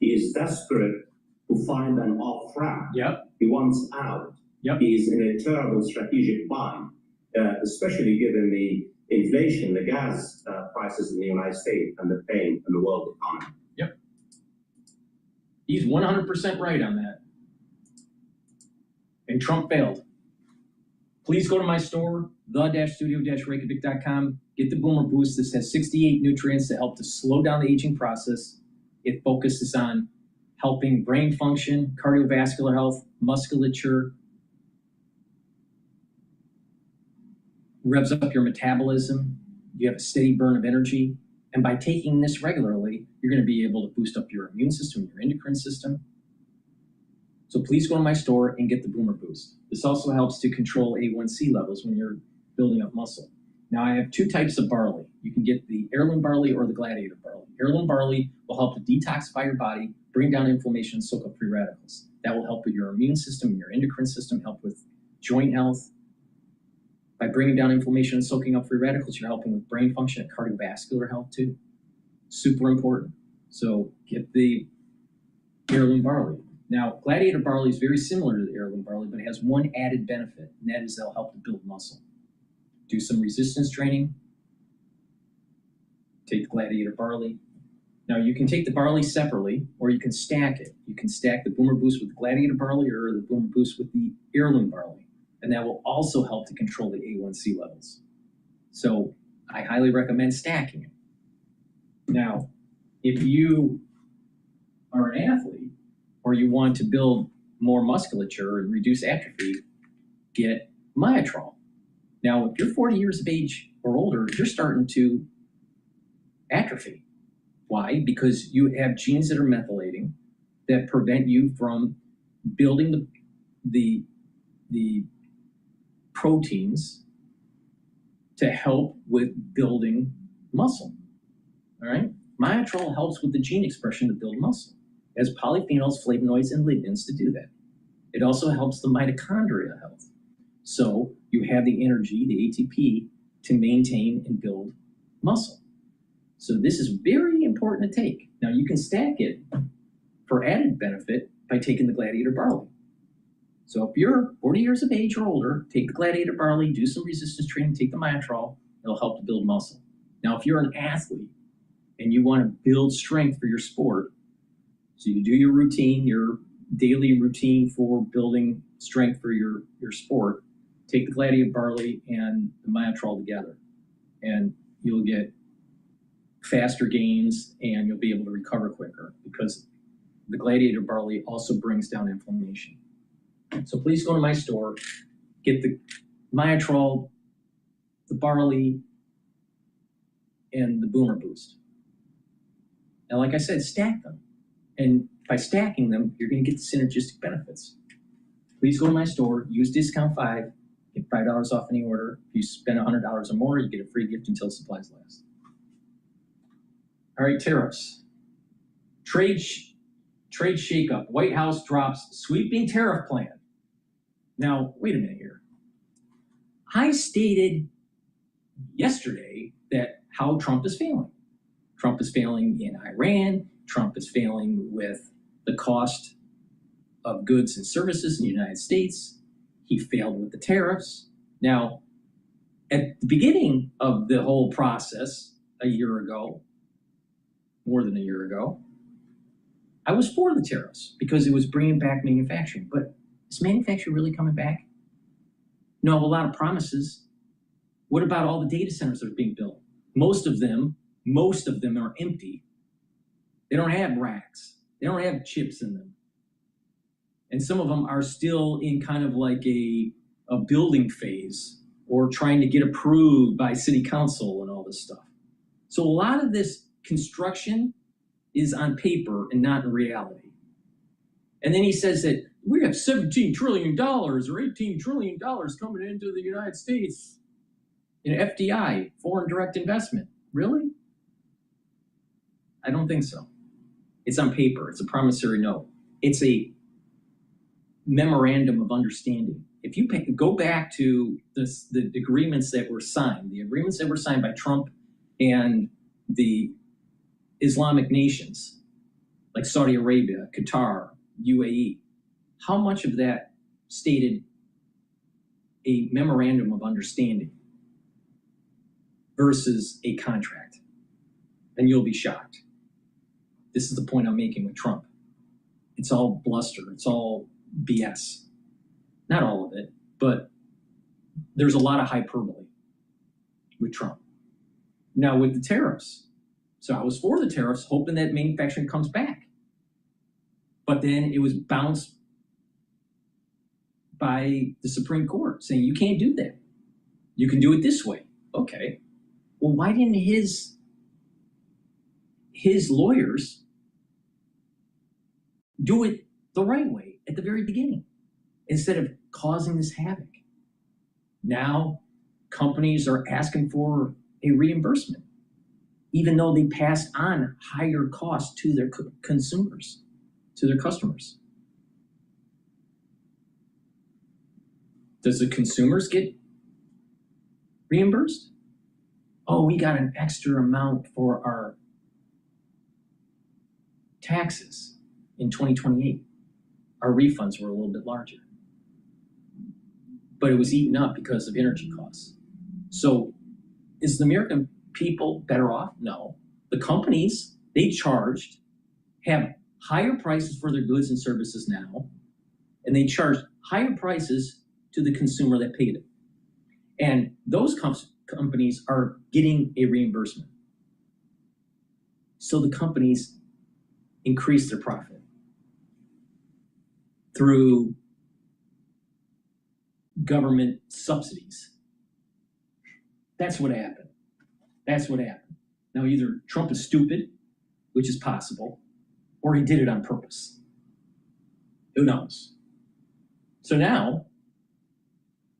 He is desperate to find an off-ramp. Yep. He wants out. Yep. He is in a terrible strategic bind, especially given the inflation, the gas prices in the United States, and the pain in the world economy. Yep. He's 100% right on that. And Trump failed. Please go to my store, the-studio-reykjavik.com. Get the Boomer Boost. This has 68 nutrients to help to slow down the aging process. It focuses on helping brain function, cardiovascular health, musculature, revs up your metabolism. You have a steady burn of energy. And by taking this regularly, you're going to be able to boost up your immune system, your endocrine system. So please go to my store and get the Boomer Boost. This also helps to control A1C levels when you're building up muscle. Now I have two types of barley. You can get the heirloom barley or the gladiator barley. Heirloom barley will help to detoxify your body, bring down inflammation, and soak up free radicals. That will help with your immune system, your endocrine system, help with joint health. By bringing down inflammation and soaking up free radicals, you're helping with brain function and cardiovascular health too. Super important. So get the heirloom barley. Now, gladiator barley is very similar to the heirloom barley, but it has one added benefit, and that is they'll help to build muscle. Do some resistance training. Take the gladiator barley. Now, you can take the barley separately, or you can stack it. You can stack the Boomer Boost with the gladiator barley or the Boomer Boost with the heirloom barley, and that will also help to control the A1C levels. So I highly recommend stacking it. Now, if you are an athlete, or you want to build more musculature and reduce atrophy, get Myotrol. Now, if you're 40 years of age or older, you're starting to atrophy. Why? Because you have genes that are methylating that prevent you from building the proteins to help with building muscle. All right? Myotrol helps with the gene expression to build muscle. It has polyphenols, flavonoids, and lignans to do that. It also helps the mitochondria health. So you have the energy, the ATP, to maintain and build muscle. So this is very important to take. Now you can stack it for added benefit by taking the gladiator barley. So if you're 40 years of age or older, take the gladiator barley, do some resistance training, take the Myotrol, it'll help to build muscle. Now if you're an athlete and you want to build strength for your sport, so you do your routine, your daily routine for building strength for your sport, take the gladiator barley and the Myotrol together, and you'll get faster gains and you'll be able to recover quicker because the gladiator barley also brings down inflammation. So please go to my store, get the Myotrol, the barley, and the Boomer Boost. And like I said, stack them. And by stacking them, you're going to get the synergistic benefits. Please go to my store, use discount 5, get $5 off any order. If you spend $100 or more, you get a free gift until supplies last. All right, tariffs. Trade shakeup. White House drops sweeping tariff plan. Now, wait a minute here. I stated yesterday that how Trump is failing. Trump is failing in Iran. Trump is failing with the cost of goods and services in the United States. He failed with the tariffs. Now, at the beginning of the whole process a year ago, more than a year ago, I was for the tariffs because it was bringing back manufacturing. But is manufacturing really coming back? No, a lot of promises. What about all the data centers that are being built? Most of them are empty. They don't have racks. They don't have chips in them. And some of them are still in kind of like a building phase or trying to get approved by city council and all this stuff. So a lot of this construction is on paper and not in reality. And then he says that we have $17 trillion or $18 trillion coming into the United States in FDI, foreign direct investment. Really? I don't think so. It's on paper. It's a promissory note. It's a memorandum of understanding. If you go back to the agreements that were signed, by Trump and the Islamic nations, like Saudi Arabia, Qatar, UAE, how much of that stated a memorandum of understanding versus a contract? And you'll be shocked. This is the point I'm making with Trump. It's all bluster. It's all BS. Not all of it, but there's a lot of hyperbole with Trump. Now with the tariffs. So I was for the tariffs, hoping that manufacturing comes back. But then it was bounced by the Supreme Court saying you can't do that. You can do it this way. Okay. Well, why didn't his lawyers do it the right way at the very beginning instead of causing this havoc? Now companies are asking for a reimbursement, even though they passed on higher costs to their consumers, to their customers. Does the consumers get reimbursed? Oh, we got an extra amount for our taxes in 2028. Our refunds were a little bit larger. But it was eaten up because of energy costs. So is the American people better off? No. The companies they charged have higher prices for their goods and services now, and they charge higher prices to the consumer that paid it. And those companies are getting a reimbursement. So the companies increase their profit through government subsidies. That's what happened. That's what happened. Now, either Trump is stupid, which is possible, or he did it on purpose. Who knows? So now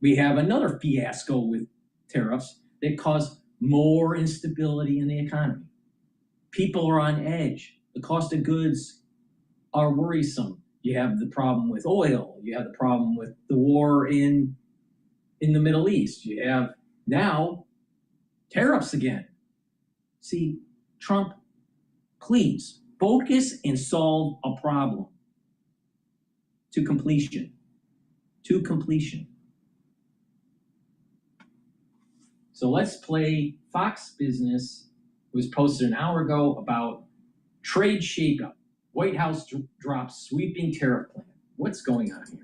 we have another fiasco with tariffs that cause more instability in the economy. People are on edge. The cost of goods are worrisome. You have the problem with oil. You have the problem with the war in the Middle East. You have now tariffs again. See, Trump, please focus and solve a problem to completion. To completion. So let's play Fox Business. It was posted an hour ago about trade shakeup. White House drops sweeping tariff plan. What's going on here?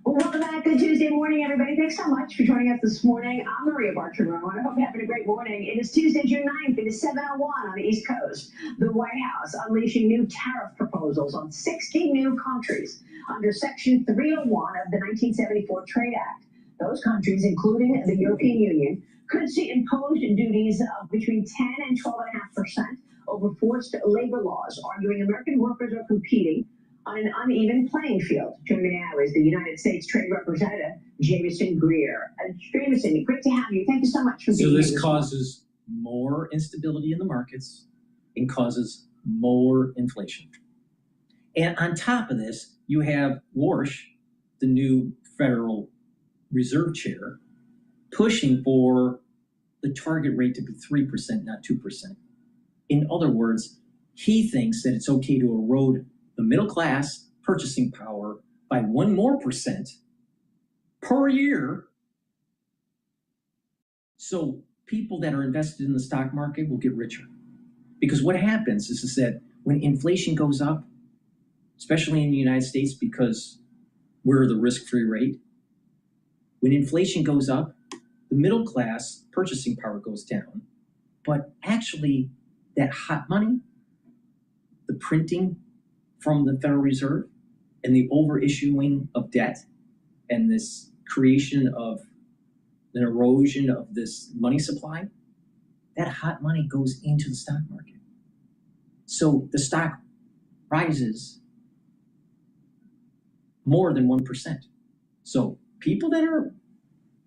Well, welcome back. Good Tuesday morning, everybody. Thanks so much for joining us this morning. I'm Maria Bartiromo, and I hope you're having a great morning. It is Tuesday, June 9th. It is 7:01 on the East Coast. The White House unleashing new tariff proposals on 60 new countries under Section 301 of the 1974 Trade Act. Those countries, including the European Union, could see imposed duties of between 10 and 12.5% over forced labor laws, arguing American workers are competing on an uneven playing field. Joining me now is the United States Trade Representative, Jamieson Greer. Jamieson, great to have you. Thank you so much for being here. So this causes more instability in the markets and causes more inflation. And on top of this, you have Warsh, the new Federal Reserve Chair, pushing for the target rate to be 3%, not 2%. In other words, he thinks that it's okay to erode the middle class purchasing power by 1% more per year. So people that are invested in the stock market will get richer. Because what happens is that when inflation goes up, especially in the United States because we're the risk-free rate, when inflation goes up, the middle class purchasing power goes down, but actually that hot money, the printing from the Federal Reserve and the overissuing of debt and this creation of an erosion of this money supply, that hot money goes into the stock market. So the stock rises more than 1%. So people that are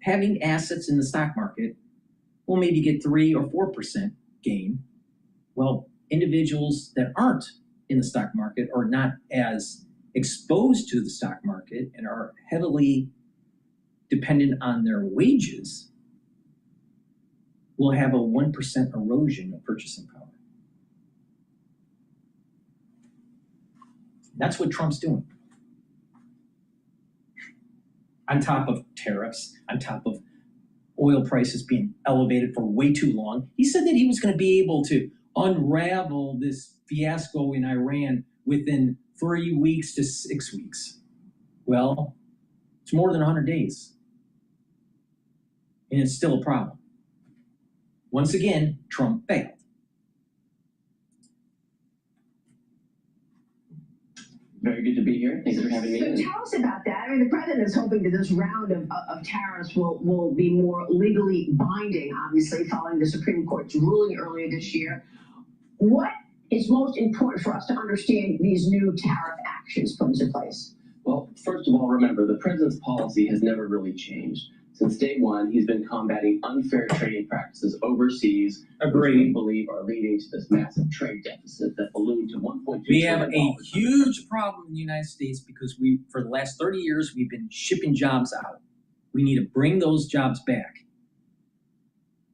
having assets in the stock market will maybe get 3 or 4% gain. Well, individuals that aren't in the stock market or not as exposed to the stock market and are heavily dependent on their wages will have a 1% erosion of purchasing power. That's what Trump's doing. On top of tariffs, on top of oil prices being elevated for way too long. He said that he was going to be able to unravel this fiasco in Iran within 3 weeks to 6 weeks. Well, it's more than 100 days. And it's still a problem. Once again, Trump failed. Very good to be here. Thanks for having me. So tell us about that. I mean, the president is hoping that this round of tariffs will be more legally binding, obviously, following the Supreme Court's ruling earlier this year. What is most important for us to understand these new tariff actions put into place? Well, first of all, remember, the president's policy has never really changed. Since day one, he's been combating unfair trading practices overseas, which we believe are leading to this massive trade deficit that ballooned to $1.2 trillion. We have a huge problem in the United States because for the last 30 years, we've been shipping jobs out. We need to bring those jobs back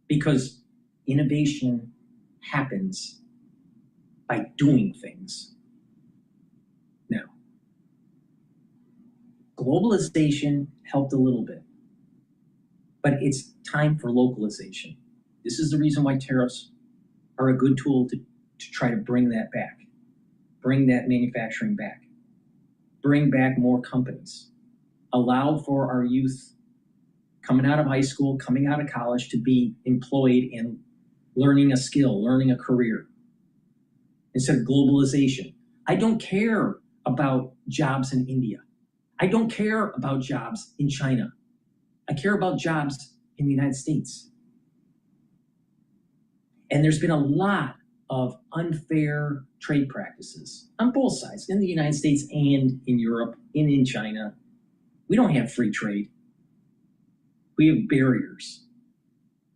because innovation happens by doing things. Now, globalization helped a little bit. But it's time for localization. This is the reason why tariffs are a good tool to try to bring that back, bring that manufacturing back, bring back more companies, allow for our youth coming out of high school, coming out of college to be employed and learning a skill, learning a career, instead of globalization. I don't care about jobs in India. I don't care about jobs in China. I care about jobs in the United States. And there's been a lot of unfair trade practices on both sides, in the United States and in Europe and in China. We don't have free trade. We have barriers,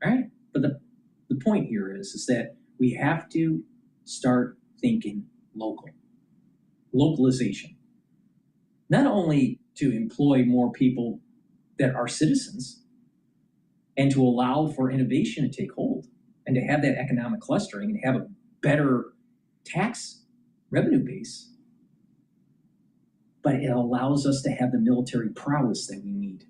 right? But the point here is that we have to start thinking local. Localization. Not only to employ more people that are citizens and to allow for innovation to take hold and to have that economic clustering and have a better tax revenue base, but it allows us to have the military prowess that we need.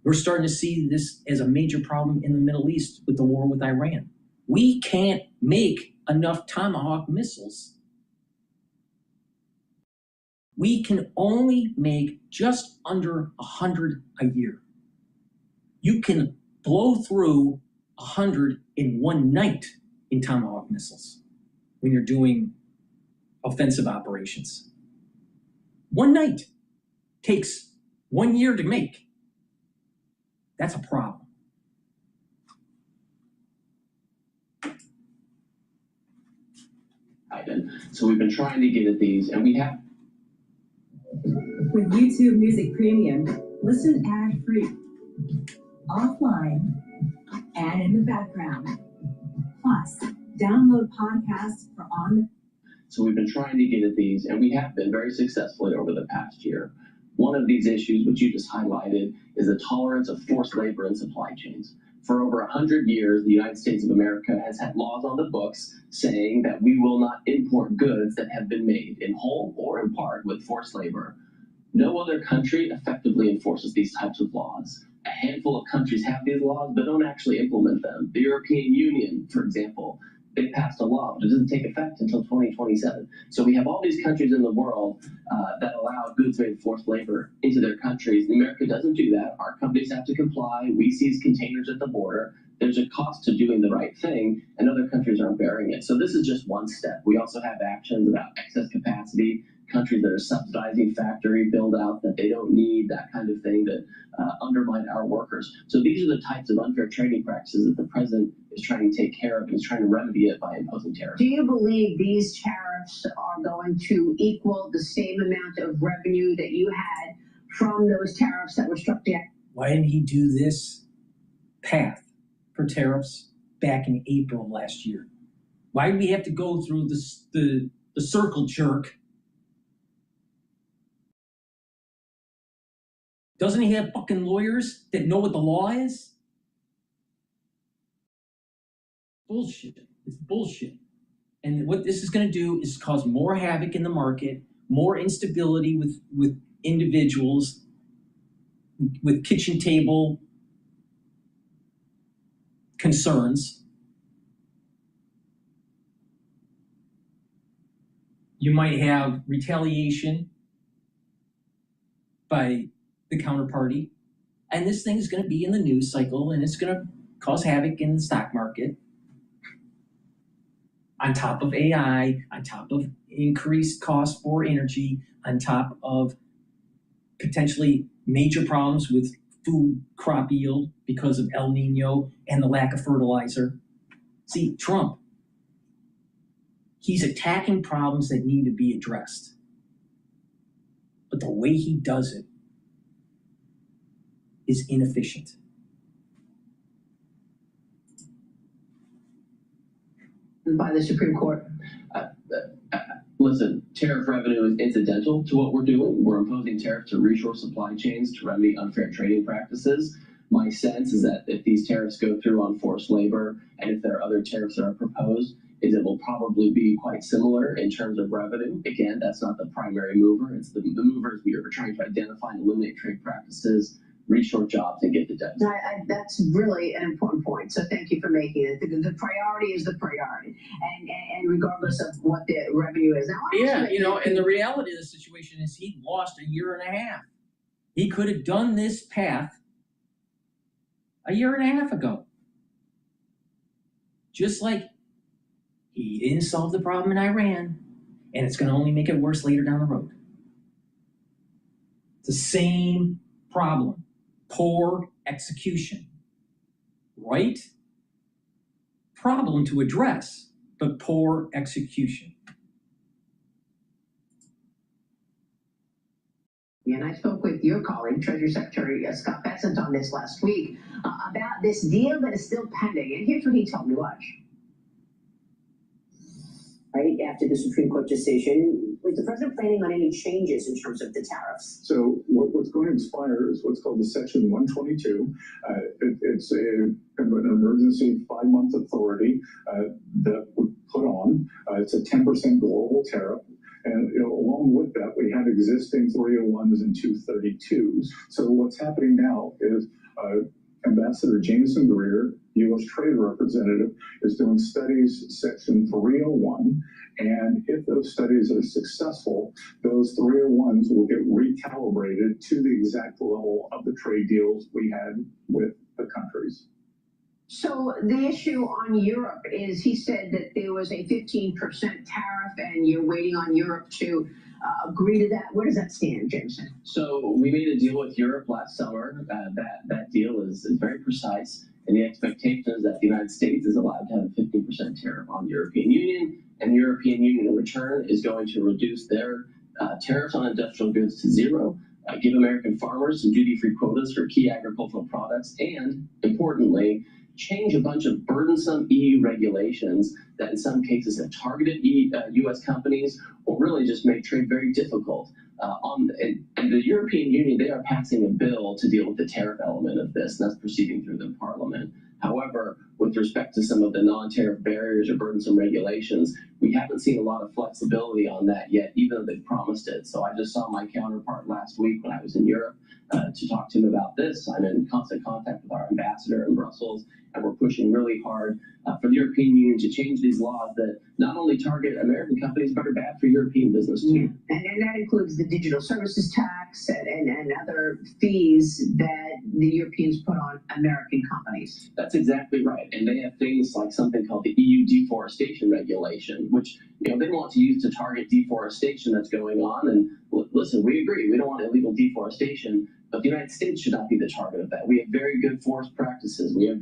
We're starting to see this as a major problem in the Middle East with the war with Iran. We can't make enough Tomahawk missiles. We can only make just under 100 a year. You can blow through 100 in one night in Tomahawk missiles when you're doing offensive operations. One night takes 1 year to make. That's a problem. So we've been trying to get at these, and we have. With YouTube Music Premium, listen ad-free, offline, and in the background. Plus, download podcasts for on. So we've been trying to get at these, and we have been very successfully over the past year. One of these issues, which you just highlighted, is the tolerance of forced labor in supply chains. For over 100 years, the United States of America has had laws on the books saying that we will not import goods that have been made in whole or in part with forced labor. No other country effectively enforces these types of laws. A handful of countries have these laws, but don't actually implement them. The European Union, for example, they passed a law, but it doesn't take effect until 2027. So we have all these countries in the world that allow goods made forced labor into their countries. America doesn't do that. Our companies have to comply. We seize containers at the border. There's a cost to doing the right thing, and other countries aren't bearing it. So this is just one step. We also have actions about excess capacity, countries that are subsidizing factory build out that they don't need, that kind of thing that undermine our workers. So these are the types of unfair trading practices that the president is trying to take care of and is trying to remedy it by imposing tariffs. Do you believe these tariffs are going to equal the same amount of revenue that you had from those tariffs that were struck down? Why didn't he do this path for tariffs back in April of last year? Why did we have to go through the circle jerk? Doesn't he have fucking lawyers that know what the law is? Bullshit. It's bullshit. And what this is going to do is cause more havoc in the market, more instability with individuals, with kitchen table concerns. You might have retaliation by the counterparty, and this thing is going to be in the news cycle, and it's going to cause havoc in the stock market. On top of AI, on top of increased cost for energy, on top of potentially major problems with food crop yield because of El Nino and the lack of fertilizer. See, Trump, he's attacking problems that need to be addressed. But the way he does it is inefficient. By the Supreme Court. Listen, tariff revenue is incidental to what we're doing. We're imposing tariffs to reshore supply chains to remedy unfair trading practices. My sense is that if these tariffs go through on forced labor, and if there are other tariffs that are proposed, is it will probably be quite similar in terms of revenue. Again, that's not the primary mover. It's the movers we are trying to identify and eliminate trade practices, reshore jobs, and get the debt. That's really an important point. So thank you for making it. The priority is the priority, and regardless of what the revenue is. Now, and the reality of the situation is he lost a year and a half. He could have done this path a year and a half ago. Just like he didn't solve the problem in Iran, and it's going to only make it worse later down the road. It's the same problem. Poor execution. Right problem to address, but poor execution. And I spoke with your colleague, Treasury Secretary Scott Bessent, on this last week about this deal that is still pending. And here's what he told me. Watch. Right after the Supreme Court decision, was the president planning on any changes in terms of the tariffs? So what's going to expire is what's called the Section 122. It's an emergency 5-month authority that we put on. It's a 10% global tariff. And along with that, we have existing 301s and 232s. So what's happening now is Ambassador Jameson Greer, U.S. Trade Representative, is doing studies Section 301, and if those studies are successful, those 301s will get recalibrated to the exact level of the trade deals we had with the countries. So the issue on Europe is, he said that there was a 15% tariff, and you're waiting on Europe to agree to that. Where does that stand, Jameson? So we made a deal with Europe last summer. That deal is very precise, and the expectation is that the United States is allowed to have a 15% tariff on the European Union, and the European Union in return is going to reduce their tariffs on industrial goods to zero, give American farmers some duty-free quotas for key agricultural products, and importantly, change a bunch of burdensome EU regulations that in some cases have targeted U.S. companies or really just make trade very difficult. And the European Union, they are passing a bill to deal with the tariff element of this, and that's proceeding through the parliament. However, with respect to some of the non-tariff barriers or burdensome regulations, we haven't seen a lot of flexibility on that yet, even though they've promised it. So I just saw my counterpart last week when I was in Europe to talk to him about this. I'm in constant contact with our ambassador in Brussels, and we're pushing really hard for the European Union to change these laws that not only target American companies, but are bad for European business too. And that includes the digital services tax and other fees that the Europeans put on American companies. That's exactly right. And they have things like something called the EU deforestation regulation, which they want to use to target deforestation that's going on. And listen, we agree, we don't want illegal deforestation, but the United States should not be the target of that. We have very good forest practices. We have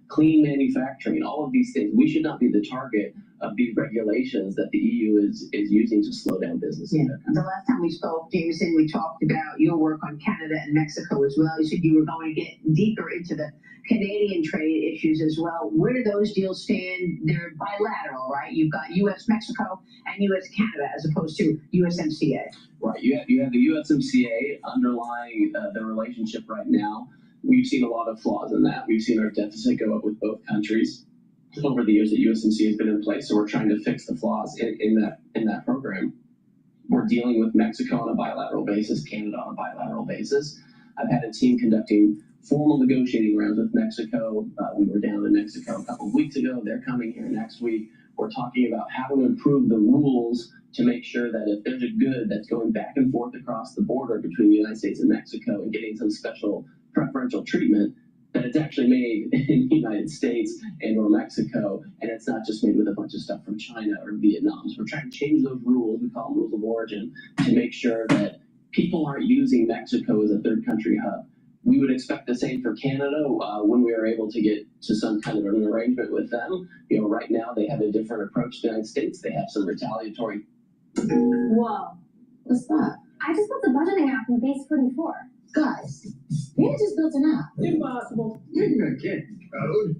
clean manufacturing, all of these things. We should not be the target of these regulations that the EU is using to slow down business. Yeah. The last time we spoke, Jameson, we talked about your work on Canada and Mexico as well. You said you were going to get deeper into the Canadian trade issues as well. Where do those deals stand? They're bilateral, right? You've got U.S.-Mexico and U.S.-Canada as opposed to USMCA. Right. You have the USMCA underlying the relationship right now. We've seen a lot of flaws in that. We've seen our deficit go up with both countries over the years that USMCA has been in place. So we're trying to fix the flaws in that program. We're dealing with Mexico on a bilateral basis, Canada on a bilateral basis. I've had a team conducting formal negotiating rounds with Mexico. We were down in Mexico a couple of weeks ago. They're coming here next week. We're talking about how to improve the rules to make sure that if there's a good that's going back and forth across the border between the United States and Mexico and getting some special preferential treatment, that it's actually made in the United States and or Mexico, and it's not just made with a bunch of stuff from China or Vietnam. So we're trying to change those rules, we call them rules of origin, to make sure that people aren't using Mexico as a third country hub. We would expect the same for Canada when we are able to get to some kind of an arrangement with them. Right now they have a different approach to the United States. They have some retaliatory. Whoa, what's that? I just built a budgeting app in Base 44. Guys, you just built an app. Impossible. You're gonna get code.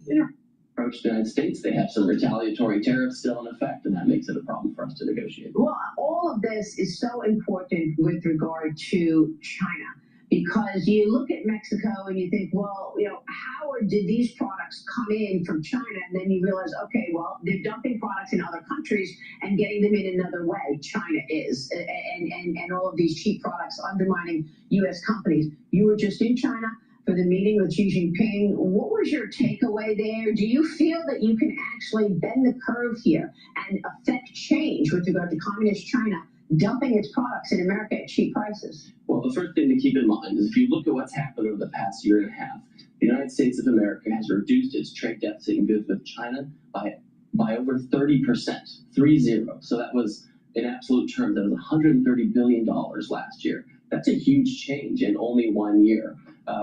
Approach to the United States, they have some retaliatory tariffs still in effect, and that makes it a problem for us to negotiate. Well, all of this is so important with regard to China, because you look at Mexico and you think, well, how did these products come in from China? And then you realize, okay, well, they're dumping products in other countries and getting them in another way. China is, and all of these cheap products undermining U.S. companies. You were just in China for the meeting with Xi Jinping. What was your takeaway there? Do you feel that you can actually bend the curve here and affect change with regard to communist China dumping its products in America at cheap prices? Well, the first thing to keep in mind is if you look at what's happened over the past year and a half, the United States of America has reduced its trade deficit in goods with China by over 30%, 30. So that was, in absolute terms, that was $130 billion last year. That's a huge change in only 1 year.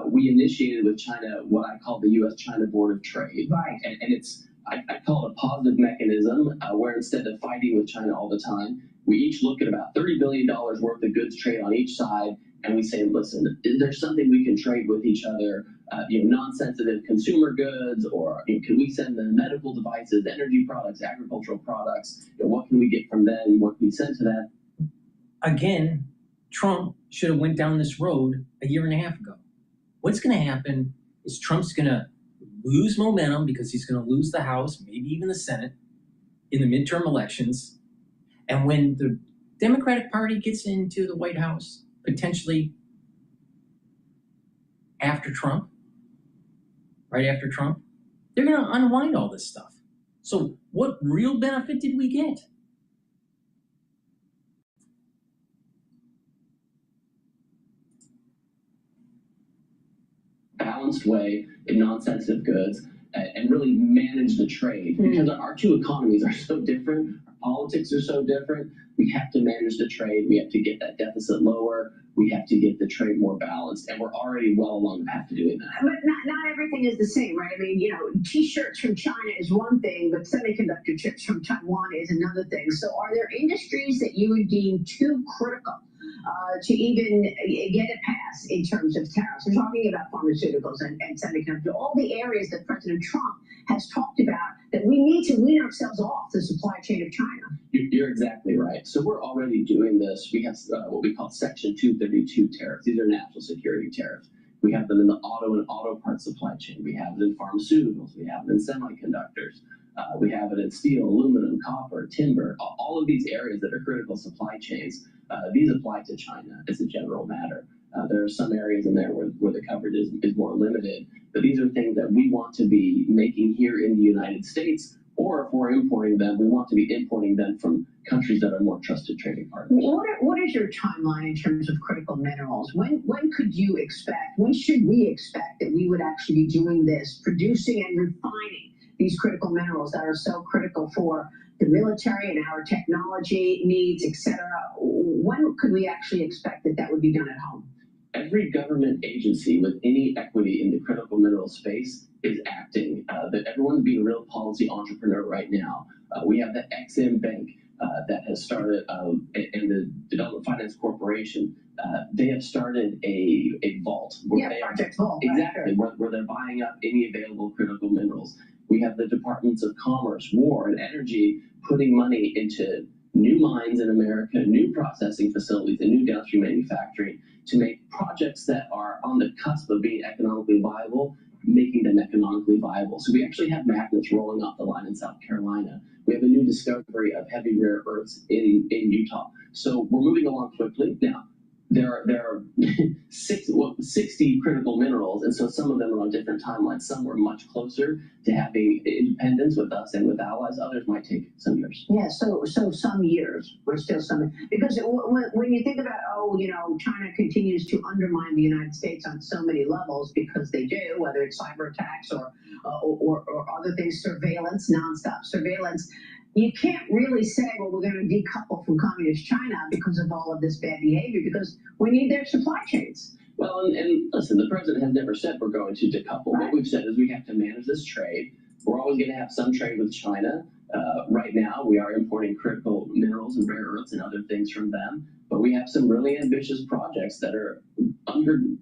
We initiated with China what I call the U.S.-China Board of Trade. Right. And it's, I call it a positive mechanism where instead of fighting with China all the time, we each look at about $30 billion worth of goods trade on each side, and we say, listen, is there something we can trade with each other? Non-sensitive consumer goods, or can we send them medical devices, energy products, agricultural products? What can we get from them? What can we send to them? Again, Trump should have went down this road a year and a half ago. What's going to happen is Trump's going to lose momentum because he's going to lose the House, maybe even the Senate, in the midterm elections. And when the Democratic Party gets into the White House, potentially after Trump, right after Trump, they're going to unwind all this stuff. So what real benefit did we get? Balanced way in non-sensitive goods and really manage the trade, because our two economies are so different, our politics are so different. We have to manage the trade, we have to get that deficit lower, we have to get the trade more balanced, and we're already well along the path to doing that. But not everything is the same, right? I mean, T-shirts from China is one thing, but semiconductor chips from Taiwan is another thing. So are there industries that you would deem too critical to even get a pass in terms of tariffs? We're talking about pharmaceuticals and semiconductor, all the areas that President Trump has talked about that we need to wean ourselves off the supply chain of China. You're exactly right. So we're already doing this. We have what we call Section 232 tariffs. These are national security tariffs. We have them in the auto and auto parts supply chain. We have it in pharmaceuticals. We have it in semiconductors. We have it in steel, aluminum, copper, timber, all of these areas that are critical supply chains. These apply to China as a general matter. There are some areas in there where the coverage is more limited, but these are things that we want to be making here in the United States, or if we're importing them, we want to be importing them from countries that are more trusted trading partners. What is your timeline in terms of critical minerals? When could you expect, when should we expect that we would actually be doing this, producing and refining these critical minerals that are so critical for the military and our technology needs, et cetera? When could we actually expect that would be done at home? Every government agency with any equity in the critical mineral space is acting. That everyone's being a real policy entrepreneur right now. We have the EXIM Bank that has started, and the Development Finance Corporation. They have started a vault. Project Vault. Exactly, where they're buying up any available critical minerals. We have the Departments of Commerce, War, and Energy putting money into new mines in America, new processing facilities, and new downstream manufacturing to make projects that are on the cusp of being economically viable, making them economically viable. So we actually have magnets rolling off the line in South Carolina. We have a new discovery of heavy rare earths in Utah. So we're moving along quickly. Now, there are 60 critical minerals, and so some of them are on different timelines. Some were much closer to having independence with us and with allies. Others might take some years. Yeah, so some years. We're still some, because when you think about, China continues to undermine the United States on so many levels, because they do, whether it's cyber attacks or other things, surveillance, nonstop surveillance. You can't really say, well, we're going to decouple from communist China because of all of this bad behavior, because we need their supply chains. Well, and listen, the president has never said we're going to decouple. Right. What we've said is we have to manage this trade. We're always going to have some trade with China. Right now, we are importing critical minerals and rare earths and other things from them. But we have some really ambitious projects that are going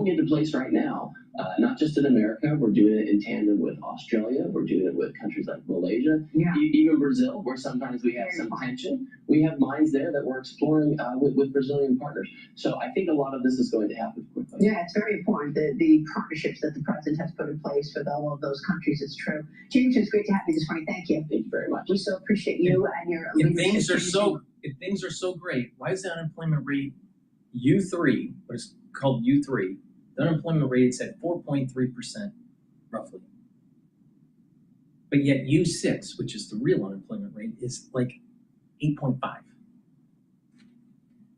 into place right now. Not just in America, we're doing it in tandem with Australia, we're doing it with countries like Malaysia, even Brazil, where sometimes we have some tension. We have mines there that we're exploring with Brazilian partners. So I think a lot of this is going to happen quickly. Yeah, it's very important, the partnerships that the president has put in place with all of those countries. It's true. James, it's great to have you this morning. Thank you. Thank you very much. We so appreciate you and your leadership. If things are so great, why is the unemployment rate U3, what is called U3, the unemployment rate is at 4.3%, roughly. But yet U6, which is the real unemployment rate, is like 8.5.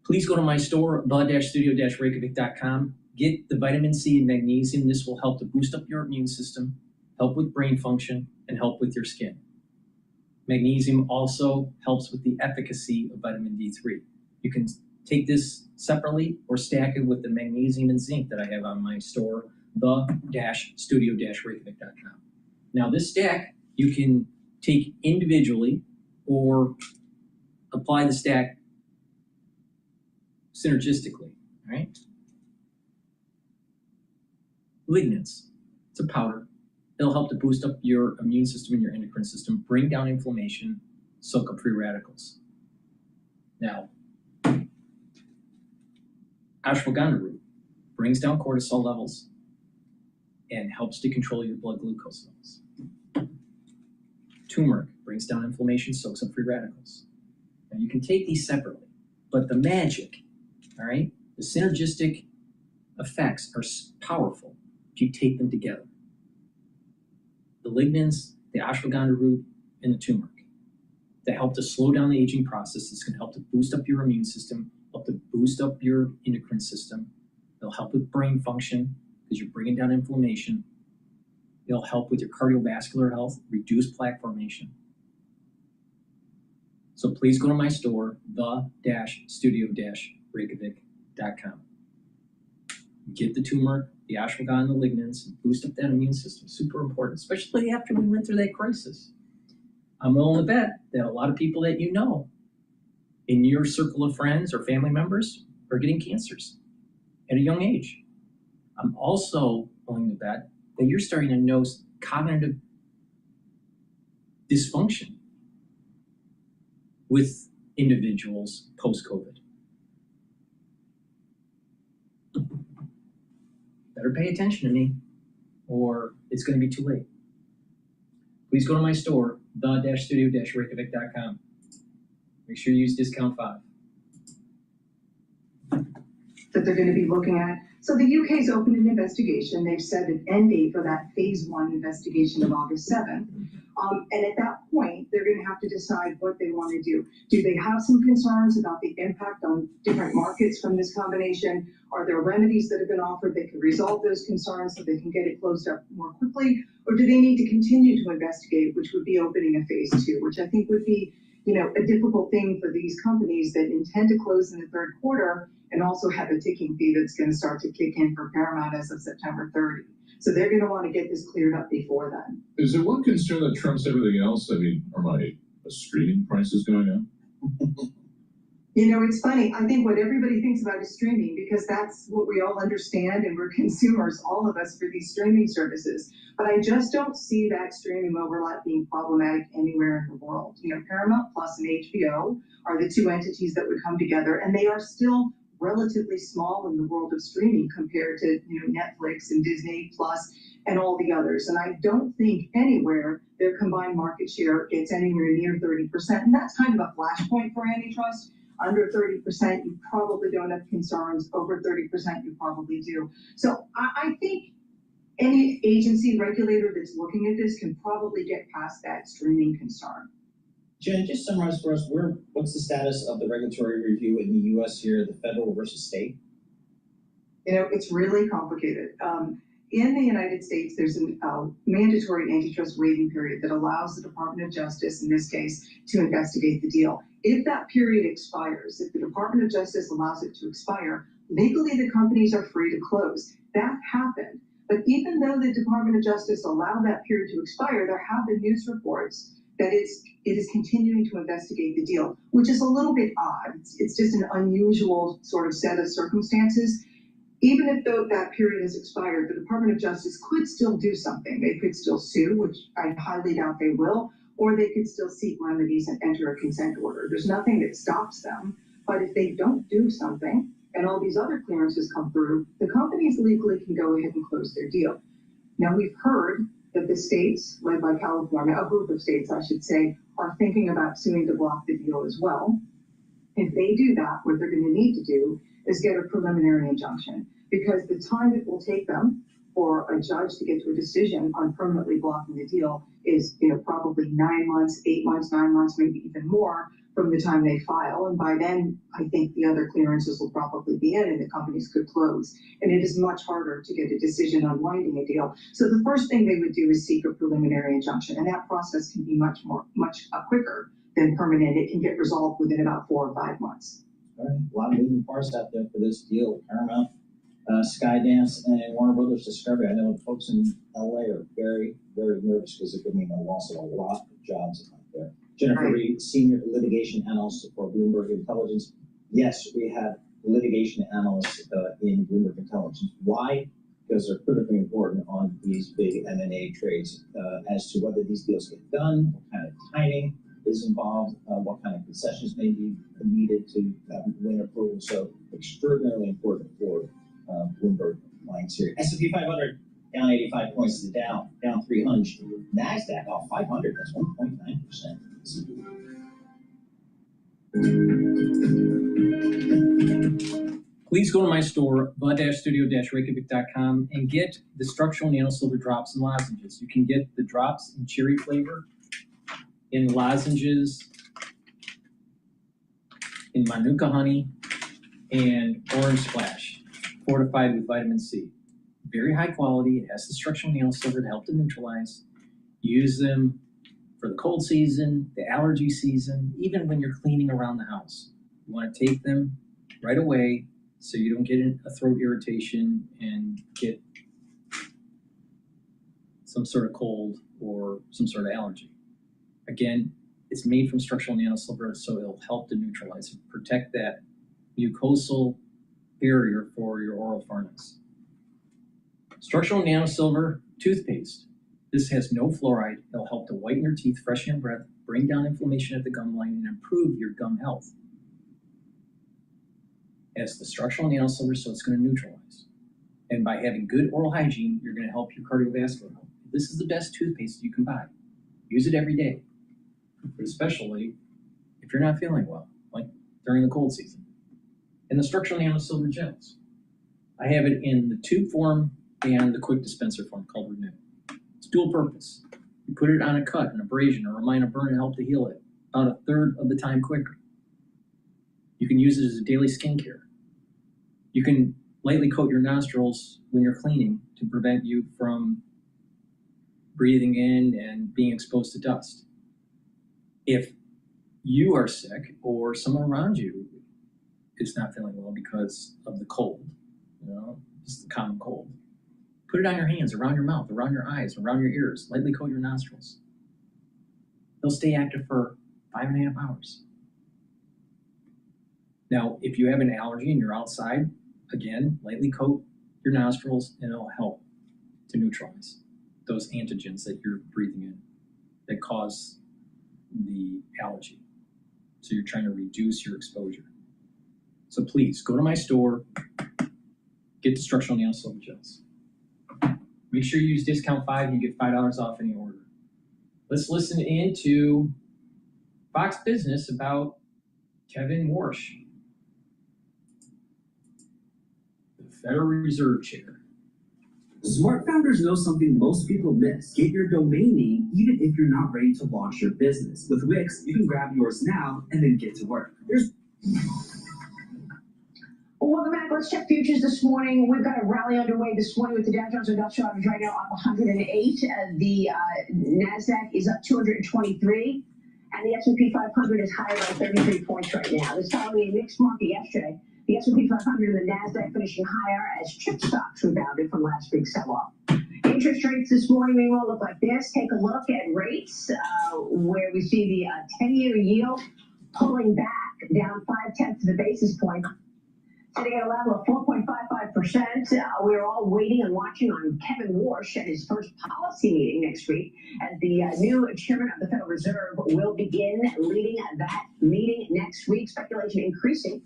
Please go to my store, the-studio-reykjavik.com. Get the vitamin C and magnesium. This will help to boost up your immune system, help with brain function, and help with your skin. Magnesium also helps with the efficacy of vitamin D3. You can take this separately or stack it with the magnesium and zinc that I have on my store, the-studio-reykjavik.com. Now this stack you can take individually or apply the stack synergistically, all right? Lignans, it's a powder. It'll help to boost up your immune system and your endocrine system, bring down inflammation, soak up free radicals. Now, ashwagandha root brings down cortisol levels and helps to control your blood glucose levels. Turmeric brings down inflammation, soaks up free radicals. Now you can take these separately, but the magic, all right, the synergistic effects are powerful if you take them together. The lignans, the ashwagandha root, and the turmeric that help to slow down the aging process. This can help to boost up your immune system, help to boost up your endocrine system. It'll help with brain function because you're bringing down inflammation. It'll help with your cardiovascular health, reduce plaque formation. So please go to my store, the-studio-reykjavik.com. Get the turmeric, the ashwagandha, the lignans, and boost up that immune system. Super important, especially after we went through that crisis. I'm willing to bet that a lot of people that you know in your circle of friends or family members are getting cancers at a young age. I'm also willing to bet that you're starting to know cognitive dysfunction with individuals post-COVID. Better pay attention to me or it's going to be too late. Please go to my store, the-studio-reykjavik.com. Make sure you use discount 5. that they're going to be looking at. So the UK's opened an investigation. They've set an end date for that phase 1 investigation of August 7th. And at that point, they're going to have to decide what they want to do. Do they have some concerns about the impact on different markets from this combination? Are there remedies that have been offered that could resolve those concerns so they can get it closed up more quickly? Or do they need to continue to investigate, which would be opening a phase 2, which I think would be, a difficult thing for these companies that intend to close in the third quarter and also have a ticking fee that's going to start to kick in for Paramount as of September 30. So they're going to want to get this cleared up before then. Is there one concern that trumps everything else? I mean, are my streaming prices going up? It's funny. I think what everybody thinks about is streaming because that's what we all understand and we're consumers, all of us, for these streaming services. But I just don't see that streaming overlap being problematic anywhere in the world. Paramount Plus and HBO are the two entities that would come together, and they are still relatively small in the world of streaming compared to Netflix and Disney Plus and all the others. And I don't think anywhere their combined market share gets anywhere near 30%. And that's kind of a flashpoint for antitrust. Under 30%, you probably don't have concerns. Over 30%, you probably do. So I think any agency regulator that's looking at this can probably get past that streaming concern. Jen, just summarize for us, what's the status of the regulatory review in the U.S. here, the federal versus state? It's really complicated. In the United States, there's a mandatory antitrust waiting period that allows the Department of Justice, in this case, to investigate the deal. If that period expires, if the Department of Justice allows it to expire, legally the companies are free to close. That happened. But even though the Department of Justice allowed that period to expire, there have been news reports that it is continuing to investigate the deal, which is a little bit odd. It's just an unusual sort of set of circumstances. Even if that period has expired, the Department of Justice could still do something. They could still sue, which I highly doubt they will, or they could still seek remedies and enter a consent order. There's nothing that stops them. But if they don't do something and all these other clearances come through, the companies legally can go ahead and close their deal. Now, we've heard that the states, led by California, a group of states, I should say, are thinking about suing to block the deal as well. If they do that, what they're going to need to do is get a preliminary injunction, because the time it will take them for a judge to get to a decision on permanently blocking the deal is, probably 9 months, 8 months, 9 months, maybe even more from the time they file. And by then, I think the other clearances will probably be in and the companies could close. And it is much harder to get a decision on winding a deal. So the first thing they would do is seek a preliminary injunction. And that process can be much quicker than permanent. It can get resolved within about 4 or 5 months. All right. A lot of moving parts out there for this deal. Paramount, Skydance, and Warner Brothers Discovery. I know folks in LA are very, very nervous because it could mean a loss of a lot of jobs out there. Jennifer Reed, Senior Litigation Analyst for Bloomberg Intelligence. Yes, we have litigation analysts in Bloomberg Intelligence. Why? Because they're critically important on these big M&A trades as to whether these deals get done, what kind of timing is involved, what kind of concessions may be needed to win approval. So extraordinarily important for Bloomberg clients here. S&P 500 down 85 points to down 300. NASDAQ off 500. That's 1.9%. Please go to my store, the-studio-reykjavik.com, and get the structural nanosilver drops and lozenges. You can get the drops in cherry flavor, in lozenges, in manuka honey, and orange splash, fortified with vitamin C. Very high quality. It has the structural nanosilver to help to neutralize. Use them for the cold season, the allergy season, even when you're cleaning around the house. You want to take them right away so you don't get a throat irritation and get some sort of cold or some sort of allergy. Again, it's made from structural nanosilver, so it'll help to neutralize and protect that mucosal barrier for your oral pharynx. Structural nanosilver toothpaste. This has no fluoride. It'll help to whiten your teeth, freshen your breath, bring down inflammation at the gum line, and improve your gum health. It has the structural nanosilver, so it's going to neutralize. And by having good oral hygiene, you're going to help your cardiovascular health. This is the best toothpaste you can buy. Use it every day, but especially if you're not feeling well, like during the cold season. And the structural nanosilver gels. I have it in the tube form and the quick dispenser form called Renew. It's dual purpose. You put it on a cut, an abrasion, or a minor burn and help to heal it about a third of the time quicker. You can use it as a daily skincare. You can lightly coat your nostrils when you're cleaning to prevent you from breathing in and being exposed to dust. If you are sick or someone around you is not feeling well because of the cold, just the common cold, put it on your hands, around your mouth, around your eyes, around your ears, lightly coat your nostrils. They'll stay active for 5.5 hours. Now, if you have an allergy and you're outside, again, lightly coat your nostrils and it'll help to neutralize those antigens that you're breathing in that cause the allergy. So you're trying to reduce your exposure. So please go to my store, get the structural nail silver gels. Make sure you use discount 5 and you get $5 off any order. Let's listen into Fox Business about Kevin Warsh, the Federal Reserve Chair. Smart founders know something most people miss. Get your domain name even if you're not ready to launch your business. With Wix, you can grab yours now and then get to work. Welcome back. Let's check futures this morning. We've got a rally underway this morning with the Dow Jones Industrial Average right now up 108. The NASDAQ is up 223. And the S&P 500 is higher by 33 points right now. This following a mixed market yesterday. The S&P 500 and the NASDAQ finishing higher as chip stocks rebounded from last week's sell-off. Interest rates this morning meanwhile look like this. Take a look at rates where we see the 10-year yield pulling back down 0.5 of a basis point, sitting at a level of 4.55%. We're all waiting and watching on Kevin Warsh at his first policy meeting next week as the new chairman of the Federal Reserve will begin leading that meeting next week. Speculation increasing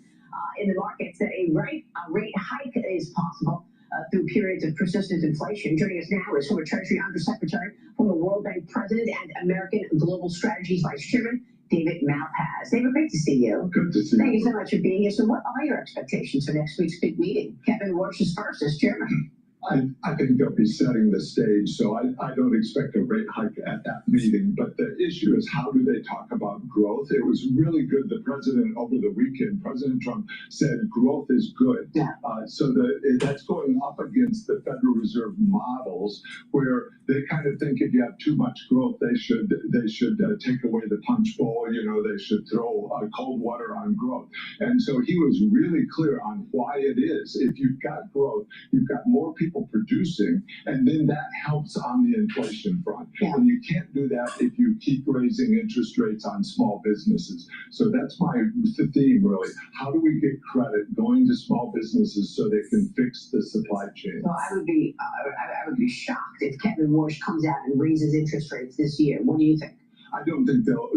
in the markets that a rate hike is possible through periods of persistent inflation. Joining us now is former Treasury Undersecretary, former World Bank President, and American Global Strategies Vice Chairman, David Malpass. David, great to see you. Good to see you. Thank you so much for being here. So what are your expectations for next week's big meeting? Kevin Warsh is first as chairman. I think they'll be setting the stage, so I don't expect a rate hike at that meeting. But the issue is, how do they talk about growth? It was really good. The president over the weekend, President Trump, said growth is good. Yeah. So that's going up against the Federal Reserve models, where they kind of think if you have too much growth, they should take away the punch bowl. They should throw cold water on growth. And so he was really clear on why it is. If you've got growth, you've got more people producing, and then that helps on the inflation front. Yeah. And you can't do that if you keep raising interest rates on small businesses. So that's the theme, really. How do we get credit going to small businesses so they can fix the supply chain? So I would be shocked if Kevin Warsh comes out and raises interest rates this year. What do you think? I don't think they'll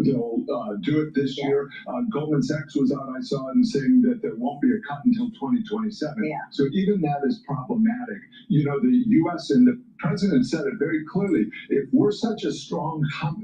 do it this year. Goldman Sachs was out, I saw, and saying that there won't be a cut until 2027. Yeah. So even that is problematic. The U.S. and the president said it very clearly. If we're such a strong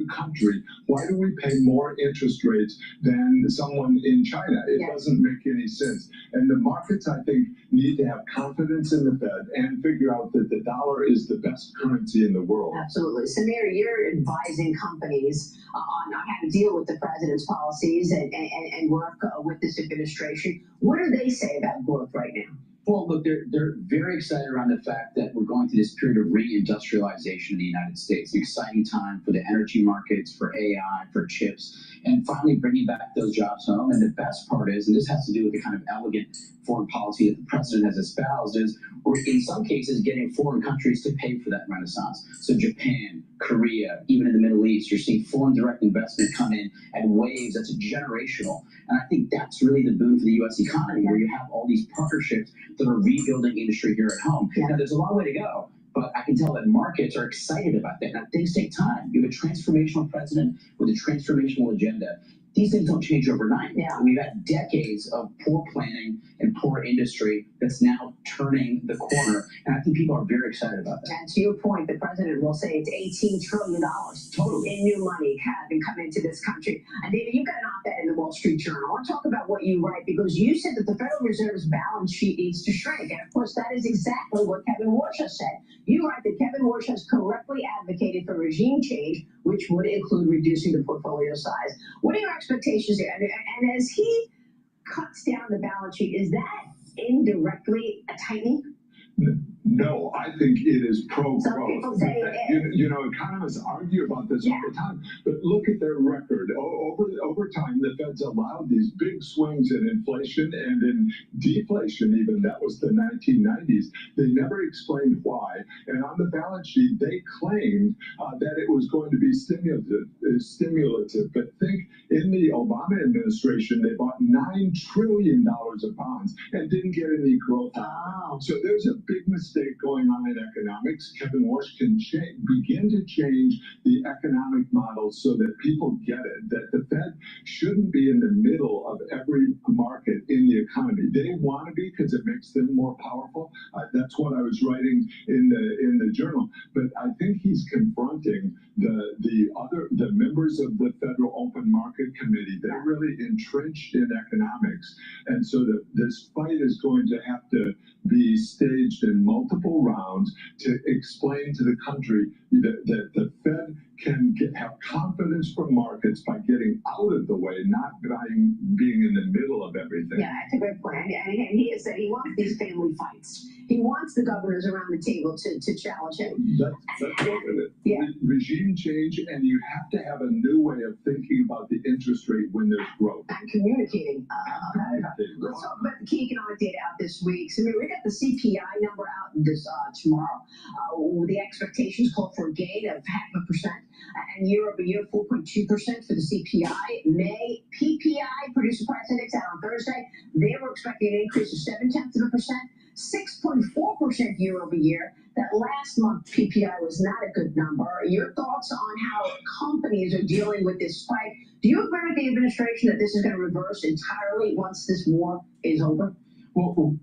country, why do we pay more interest rates than someone in China? It doesn't make any sense. And the markets, I think, need to have confidence in the Fed and figure out that the dollar is the best currency in the world. Absolutely. Samir, you're advising companies on how to deal with the president's policies and work with this administration. What do they say about growth right now? Well, look, they're very excited around the fact that we're going through this period of reindustrialization in the United States. An exciting time for the energy markets, for AI, for chips, and finally bringing back those jobs home. And the best part is, and this has to do with the kind of elegant foreign policy that the president has espoused, is we're in some cases getting foreign countries to pay for that renaissance. So Japan, Korea, even in the Middle East, you're seeing foreign direct investment come in and waves that's generational. And I think that's really the boon for the U.S. economy, where you have all these partnerships that are rebuilding industry here at home. Now, there's a long way to go, but I can tell that markets are excited about that. Now, things take time. You have a transformational president with a transformational agenda. these things don't change overnight. Yeah. We've had decades of poor planning and poor industry that's now turning the corner. And I think people are very excited about that. And to your point, the president will say it's $18 trillion in new money having come into this country. And David, you've got an op-ed in the Wall Street Journal. I want to talk about what you write, because you said that the Federal Reserve's balance sheet needs to shrink. And of course, that is exactly what Kevin Warsh has said. You write that Kevin Warsh has correctly advocated for regime change, which would include reducing the portfolio size. What are your expectations there? And as he cuts down the balance sheet, is that indirectly a tightening? No, I think it is pro-growth. Some people say it is. You know, economists argue about this all the time, but look at their record. Over time, the Fed's allowed these big swings in inflation and in deflation even. That was the 1990s. They never explained why. And on the balance sheet, they claimed that it was going to be stimulative. But think, in the Obama administration, they bought $9 trillion of bonds and didn't get any growth out of it. So there's a big mistake going on in economics. Kevin Warsh can begin to change the economic model so that people get it, that the Fed shouldn't be in the middle of every market in the economy. They want to be because it makes them more powerful. That's what I was writing in the journal. But I think he's confronting the members of the Federal Open Market Committee. They're really entrenched in economics. And so this fight is going to have to be staged in multiple rounds to explain to the country that the Fed can have confidence from markets by getting out of the way, not being in the middle of everything. Yeah, that's a great point. And he has said he wants these family fights. He wants the governors around the table to challenge him. That's it. Yeah. Regime change, and you have to have a new way of thinking about the interest rate when there's growth. And communicating. Let's talk about the key economic data out this week. So we got the CPI number out this tomorrow. The expectations called for a gain of 0.5%, and year over year 4.2% for the CPI. May PPI, Producer Price Index, out on Thursday. They were expecting an increase of 0.7%, 6.4% year over year. That last month PPI was not a good number. Your thoughts on how companies are dealing with this spike? Do you agree with the administration that this is going to reverse entirely once this war is over? Well,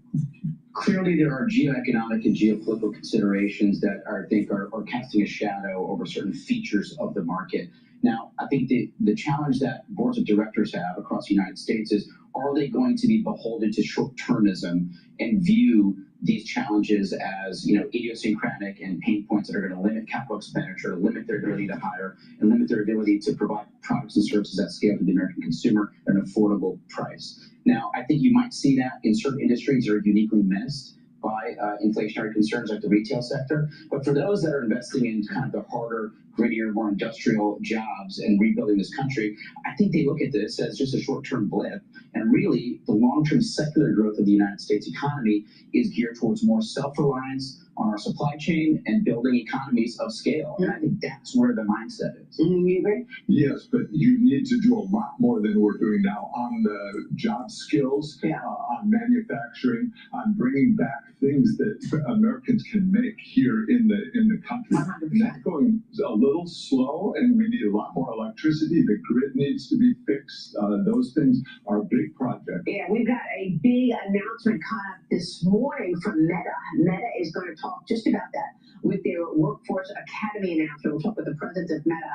clearly there are geoeconomic and geopolitical considerations that I think are casting a shadow over certain features of the market. Now, I think the challenge that boards of directors have across the United States is, are they going to be beholden to short-termism and view these challenges as, idiosyncratic and pain points that are going to limit capital expenditure, limit their ability to hire, and limit their ability to provide products and services at scale to the American consumer at an affordable price? Now, I think you might see that in certain industries that are uniquely menaced by inflationary concerns like the retail sector. But for those that are investing in kind of the harder, grittier, more industrial jobs and rebuilding this country, I think they look at this as just a short-term blip. And really, the long-term secular growth of the United States economy is geared towards more self-reliance on our supply chain and building economies of scale. And I think that's where the mindset is. You agree? Yes, but you need to do a lot more than we're doing now on the job skills, on manufacturing, on bringing back things that Americans can make here in the country. 100%. And that's going a little slow, and we need a lot more electricity. The grid needs to be fixed. Those things are big projects. Yeah, we've got a big announcement coming up this morning from Meta. Meta is going to talk just about that with their Workforce Academy announcement. We'll talk with the president of Meta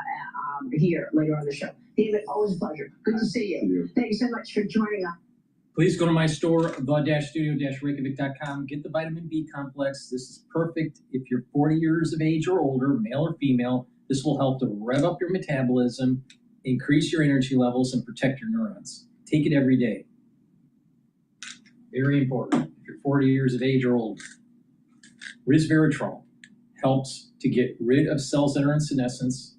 here later on the show. David, always a pleasure. Good to see you. Thank you so much for joining us. Please go to my store, the-studio-reykjavik.com. Get the vitamin B complex. This is perfect if you're 40 years of age or older, male or female. This will help to rev up your metabolism, increase your energy levels, and protect your neurons. Take it every day. Very important if you're 40 years of age or older. Resveratrol helps to get rid of cells that are in senescence,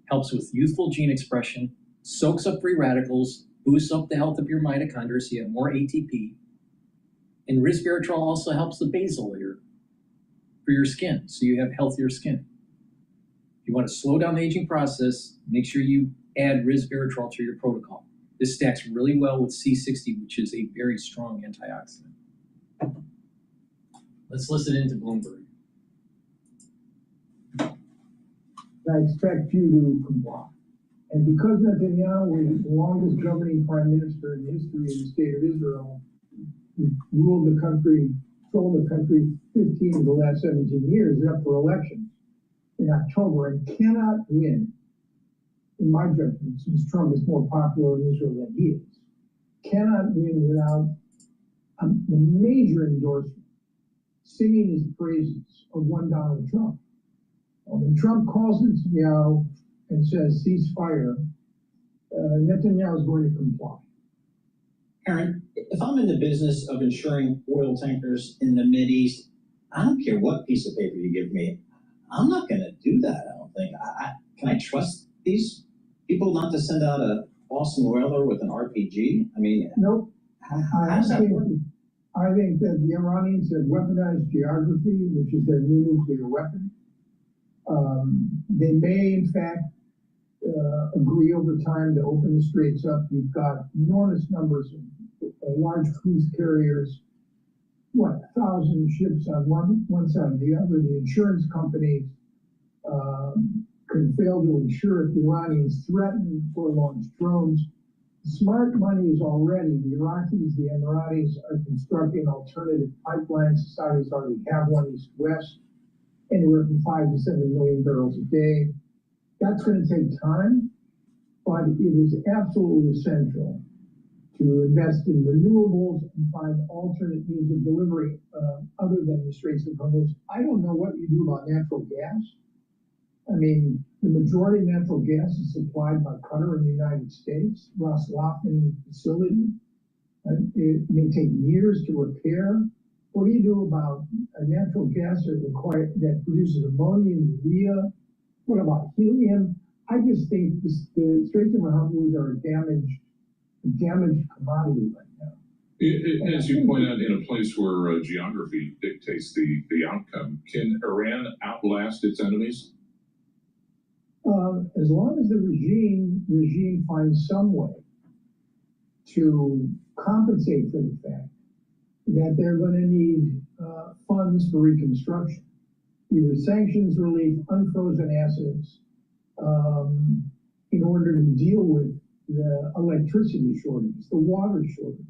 helps with youthful gene expression, soaks up free radicals, boosts up the health of your mitochondria so you have more ATP. And resveratrol also helps the basal layer for your skin so you have healthier skin. If you want to slow down the aging process, make sure you add resveratrol to your protocol. This stacks really well with C60, which is a very strong antioxidant. Let's listen into Bloomberg. I expect you to comply. And because Netanyahu is the longest governing prime minister in the history of the state of Israel, ruled the country, controlled the country 15 of the last 17 years, is up for elections in October and cannot win, in my judgment, since Trump is more popular in Israel than he is, cannot win without a major endorsement, singing his praises of one Donald Trump. When Trump calls Netanyahu and says ceasefire, Netanyahu is going to comply. Aaron, if I'm in the business of insuring oil tankers in the Mideast, I don't care what piece of paper you give me. I'm not going to do that, I don't think. Can I trust these people not to send out a Boston Whaler with an RPG? I mean, nope. How does that work? I think that the Iranians have weaponized geography, which is their new nuclear weapon. They may, in fact, agree over time to open the straits up. You've got enormous numbers of large cruise carriers, 1,000 ships on one side or the other. The insurance companies could fail to insure if the Iranians threaten or launch drones. Smart money is already, the Iraqis, the Emiratis are constructing alternative pipelines. The Saudis already have one east-west, anywhere from 5 to 7 million barrels a day. That's going to take time, but it is absolutely essential to invest in renewables and find alternate means of delivery other than the Straits of Hormuz. I don't know what you do about natural gas. I mean, the majority of natural gas is supplied by Qatar in the United States, Ras Laffan facility. It may take years to repair. What do you do about a natural gas that produces ammonia and urea? What about helium? I just think the Straits of Hormuz are a damaged commodity right now. As you point out, in a place where geography dictates the outcome, can Iran outlast its enemies? As long as the regime finds some way to compensate for the fact that they're going to need funds for reconstruction, either sanctions relief, unfrozen assets, in order to deal with the electricity shortage, the water shortage,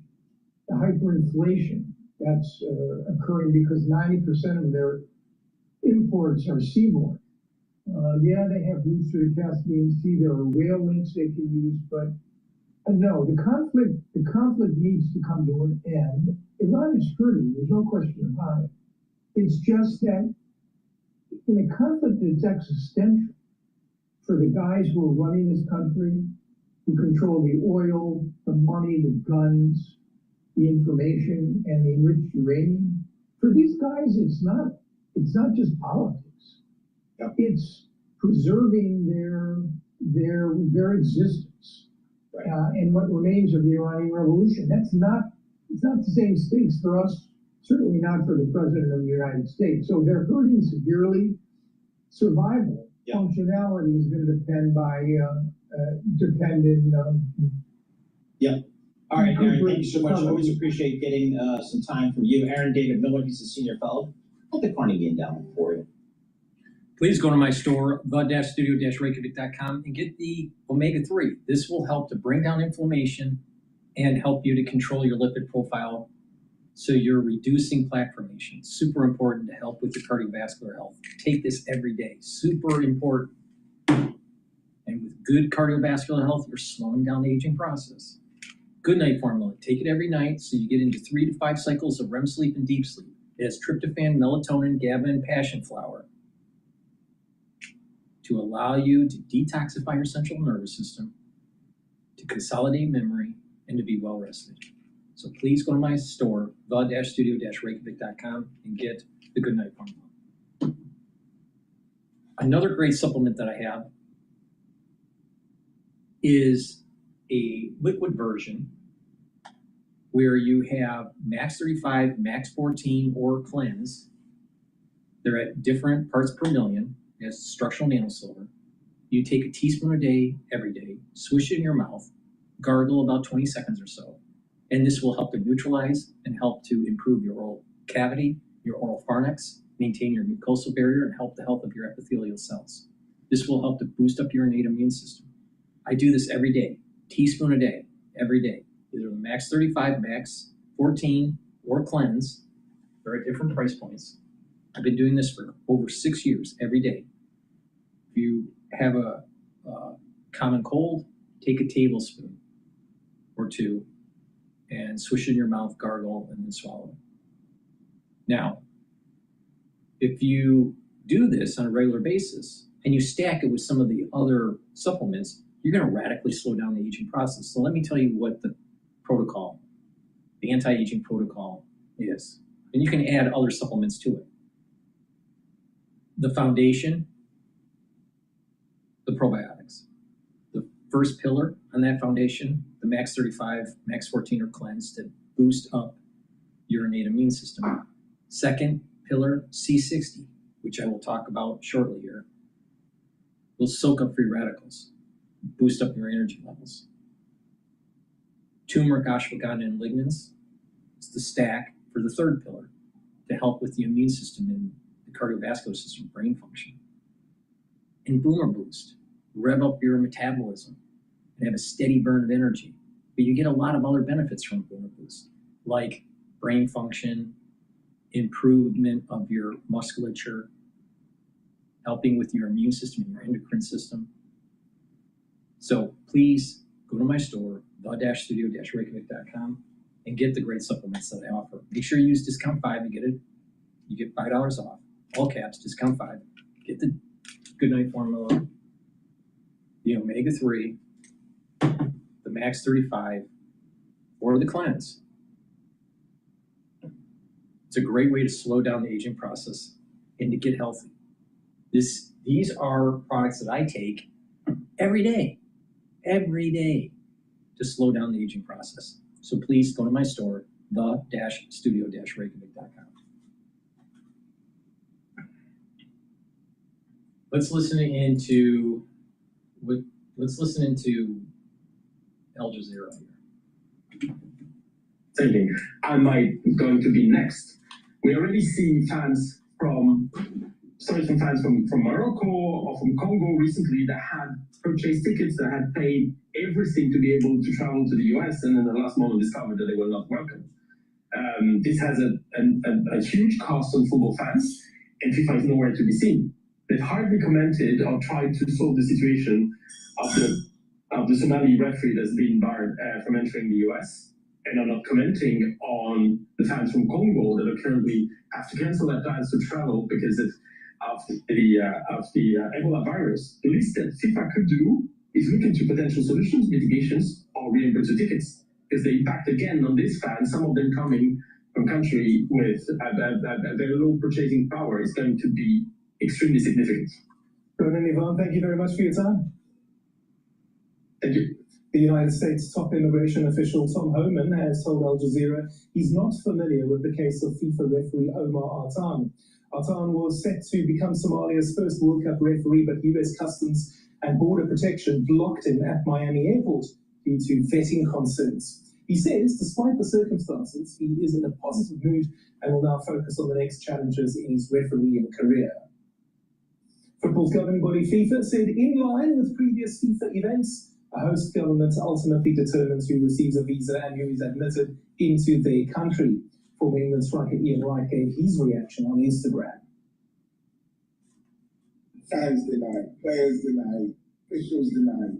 the hyperinflation that's occurring because 90% of their imports are seaborne. Yeah, they have routes to the Caspian Sea. There are rail links they can use, but no, the conflict needs to come to an end. Iran is hurting. There's no question about it. It's just that in a conflict that's existential for the guys who are running this country, who control the oil, the money, the guns, the information, and the enriched uranium, for these guys, it's not just politics. Yep. It's preserving their existence, right. And what remains of the Iranian Revolution. It's not the same stakes for us, certainly not for the President of the United States. So they're hurting severely. Survival, yep. Functionality is going to depend Yep. All right, Aaron, thank you so much. Always appreciate getting some time from you. Aaron David Miller, he's a senior fellow at the Carnegie Endowment for you. Please go to my store, the-studio-reykjavik.com, and get the omega-3. This will help to bring down inflammation and help you to control your lipid profile so you're reducing plaque formation. Super important to help with your cardiovascular health. Take this every day. Super important. And with good cardiovascular health, you're slowing down the aging process. Good night formula. Take it every night so you get into 3 to 5 cycles of REM sleep and deep sleep. It has tryptophan, melatonin, GABA, and passion flower to allow you to detoxify your central nervous system, to consolidate memory, and to be well rested. So please go to my store, the-studio-reykjavik.com, and get the Good Night Formula. Another great supplement that I have is a liquid version where you have Max 35, Max 14, or Cleanse. They're at different parts per million. It has structural nanosilver. You take a teaspoon a day, every day, swish it in your mouth, gargle about 20 seconds or so, and this will help to neutralize and help to improve your oral cavity, your oral pharynx, maintain your mucosal barrier, and help the health of your epithelial cells. This will help to boost up your innate immune system. I do this every day, teaspoon a day, every day. Either the Max 35, Max 14, or Cleanse. They're at different price points. I've been doing this for over 6 years, every day. If you have a common cold, take a tablespoon or two and swish it in your mouth, gargle, and then swallow it. Now, if you do this on a regular basis and you stack it with some of the other supplements, you're going to radically slow down the aging process. So let me tell you what the protocol, the anti-aging protocol is. And you can add other supplements to it. The foundation, the probiotics. The first pillar on that foundation, the Max 35, Max 14 or Cleanse to boost up your innate immune system. Second pillar, C60, which I will talk about shortly here, will soak up free radicals, boost up your energy levels. Turmeric, ashwagandha, and lignans is the stack for the third pillar to help with the immune system and the cardiovascular system, brain function. And Boomer Boost, rev up your metabolism and have a steady burn of energy. But you get a lot of other benefits from Boomer Boost, like brain function, improvement of your musculature, helping with your immune system and your endocrine system. So please go to my store, the-studio-reykjavik.com, and get the great supplements that I offer. Make sure you use discount 5 to get it. You get $5 off. All caps, discount 5. Get the Goodnight Formula, the Omega-3, the Max 35, or the Cleanse. It's a great way to slow down the aging process and to get healthy. These are products that I take every day to slow down the aging process. So please go to my store, the-studio-reykjavik.com. Let's listen into Al Jazeera here. Thinking, am I going to be next? We already see fans from Morocco or from Congo recently that had purchased tickets, that had paid everything to be able to travel to the US, and in the last moment discovered that they were not welcome. This has a huge cost on football fans, and FIFA is nowhere to be seen. They've hardly commented or tried to solve the situation of the Somali referee that's been barred from entering the US, and are not commenting on the fans from Congo that are currently have to cancel their plans to travel because of the Ebola virus. The least that FIFA could do is look into potential solutions, mitigations, or reimburse the tickets, because the impact again on these fans, some of them coming from country with a very low purchasing power, is going to be extremely significant. Ronan Ivan, thank you very much for your time. Thank you. The United States top immigration official Tom Homan has told Al Jazeera he's not familiar with the case of FIFA referee Omar Artan. Artan was set to become Somalia's first World Cup referee, but US Customs and Border Protection blocked him at Miami Airport due to vetting concerns. He says, despite the circumstances, he is in a positive mood and will now focus on the next challenges in his refereeing career. Football's governing body FIFA said, in line with previous FIFA events, a host government ultimately determines who receives a visa and who is admitted into their country. Former England striker Ian Wright gave his reaction on Instagram. Fans denied, players denied, officials denied,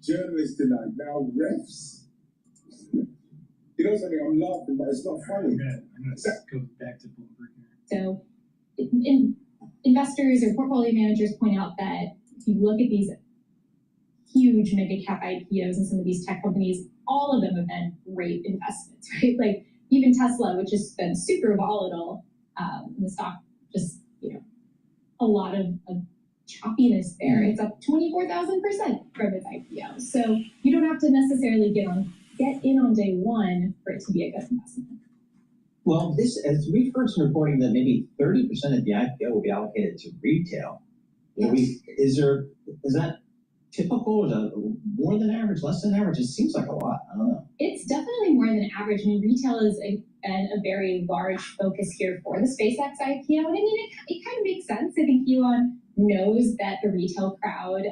journalists denied, now refs. You know something, I'm laughing, but it's not funny. I'm going to go back to Bloomberg So here. investors or portfolio managers point out that if you look at these huge mega cap IPOs and some of these tech companies, all of them have been great investments, right? Like even Tesla, which has been super volatile, the stock just, a lot of choppiness there. It's up 24,000% from its IPO. So you don't have to necessarily get in on day one for it to be a good investment. Well, as we've heard some reporting that maybe 30% of the IPO will be allocated to retail. Yes. Is that typical? Is that more than average, less than average? It seems like a lot. I don't know. It's definitely more than average. I mean, retail is a very large focus here for the SpaceX IPO. And I mean, it kind of makes sense. I think Elon knows that the retail crowd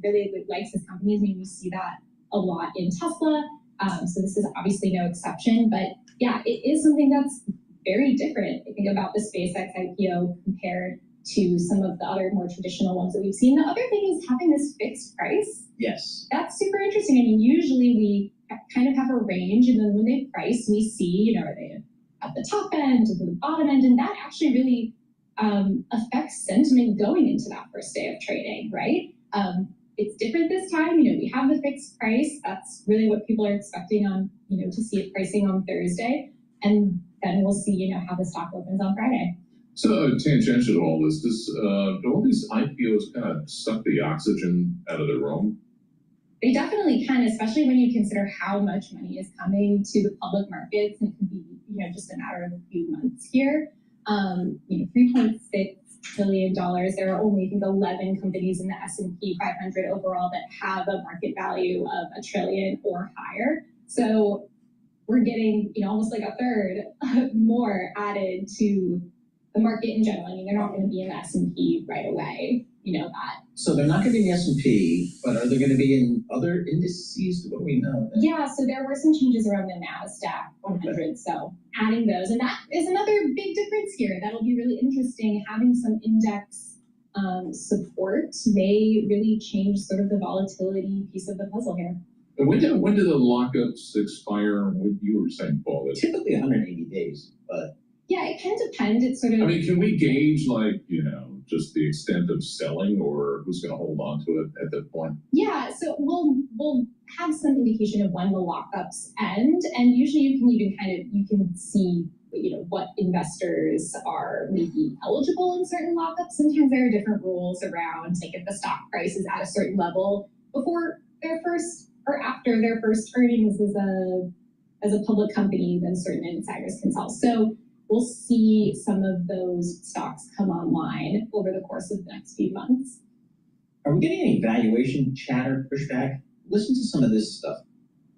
really likes his companies. I mean, we see that a lot in Tesla. So this is obviously no exception. But yeah, it is something that's very different, I think, about the SpaceX IPO compared to some of the other more traditional ones that we've seen. The other thing is having this fixed price. Yes. That's super interesting. I mean, usually we kind of have a range, and then when they price, we see, you know, are they at the top end, or the bottom end, and that actually really affects sentiment going into that first day of trading, right? It's different this time. You know, we have the fixed price. That's really what people are expecting on, you know, to see it pricing on Thursday, and then we'll see, you know, how the stock opens on Friday. So tangential to all this, do all these IPOs kind of suck the oxygen out of the room? They definitely can, especially when you consider how much money is coming to the public markets, and it can be, you know, just a matter of a few months here. You know, $3.6 billion. There are only, I think, 11 companies in the S&P 500 overall that have a market value of $1 trillion or higher. So we're getting, you know, almost like a third more added to the market in general. I mean, they're not going to be in the S&P right away. You know that. So they're not going to be in the S&P, but are they going to be in other indices? What do we know? Yeah, so there were some changes around the NASDAQ 100, okay. So adding those, and that is another big difference here. That'll be really interesting. Having some index support may really change sort of the volatility piece of the puzzle here. And when do the lockups expire? What you were saying, Paul? Typically 180 days, but yeah, it can depend. It's sort of. I mean, can we gauge, like, you know, just the extent of selling, or who's going to hold on to it at that point? Yeah, so we'll have some indication of when the lockups end, and usually you can even you can see, you know, what investors are maybe eligible in certain lockups. Sometimes there are different rules around, like, if the stock price is at a certain level before their first or after their first earnings as a public company, then certain insiders can sell. So we'll see some of those stocks come online over the course of the next few months. Are we getting any valuation chatter pushback? Listen to some of this stuff.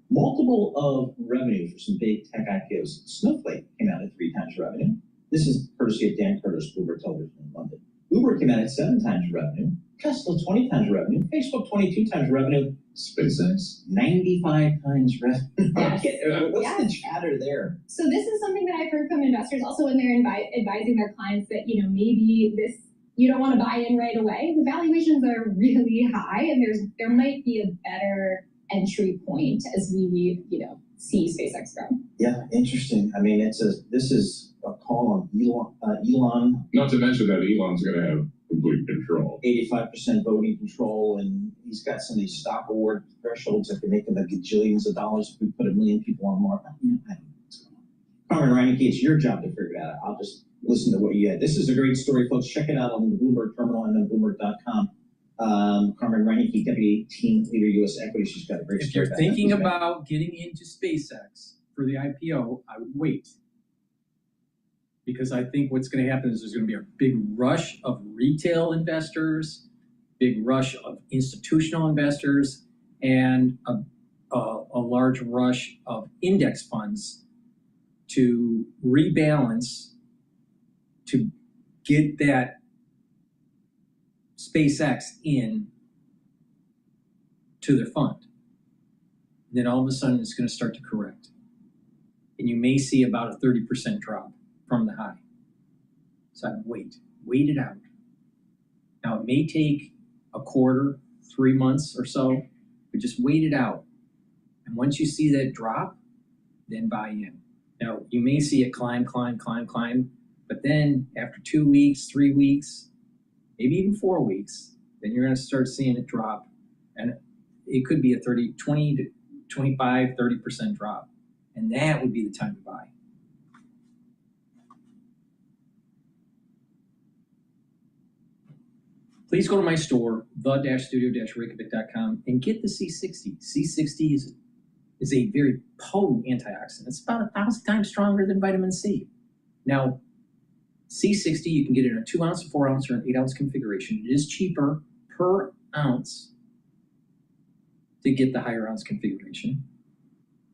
Multiple of revenue for some big tech IPOs. Snowflake came out at 3 times revenue. This is courtesy of Dan Curtis, Bloomberg Television in London. Uber came out at 7 times revenue. Tesla 20 times revenue. Facebook 22 times revenue. SpaceX 95 times revenue. Yes. What's the chatter there? So this is something that I've heard from investors also when they're advising their clients that, you know, maybe you don't want to buy in right away. The valuations are really high, and there might be a better entry point as we, you know, see SpaceX grow. Yeah, interesting. I mean, this is a call on Elon. Not to mention that Elon's going to have complete control. 85% voting control, and he's got some of these stock award thresholds that can make him a gajillions of dollars if we put 1 million people on Mars. I don't know what's going on. Carmen Reineke, it's your job to figure it out. I'll just listen to what you had. This is a great story, folks. Check it out on the Bloomberg Terminal and on Bloomberg.com. Carmen Reineke, Deputy Team Leader, U.S. Equity. She's got a great story. If you're thinking about getting into SpaceX for the IPO, I would wait. Because I think what's going to happen is there's going to be a big rush of retail investors, big rush of institutional investors, and a large rush of index funds to rebalance to get that SpaceX in to their fund. And then all of a sudden it's going to start to correct. And you may see about a 30% drop from the high. So I'd wait it out. Now it may take a quarter, 3 months or so, but just wait it out. And once you see that drop, then buy in. Now you may see it climb, but then after 2 weeks, 3 weeks, maybe even 4 weeks, then you're going to start seeing it drop. And it could be a 20 to 25, 30% drop. And that would be the time to buy. Please go to my store, the-studio-reykjavik.com, and get the C60. C60 is a very potent antioxidant. It's about 1,000 times stronger than vitamin C. Now, C60, you can get it in a 2 ounce, a 4 ounce, or an 8 ounce configuration. It is cheaper per ounce to get the higher ounce configuration.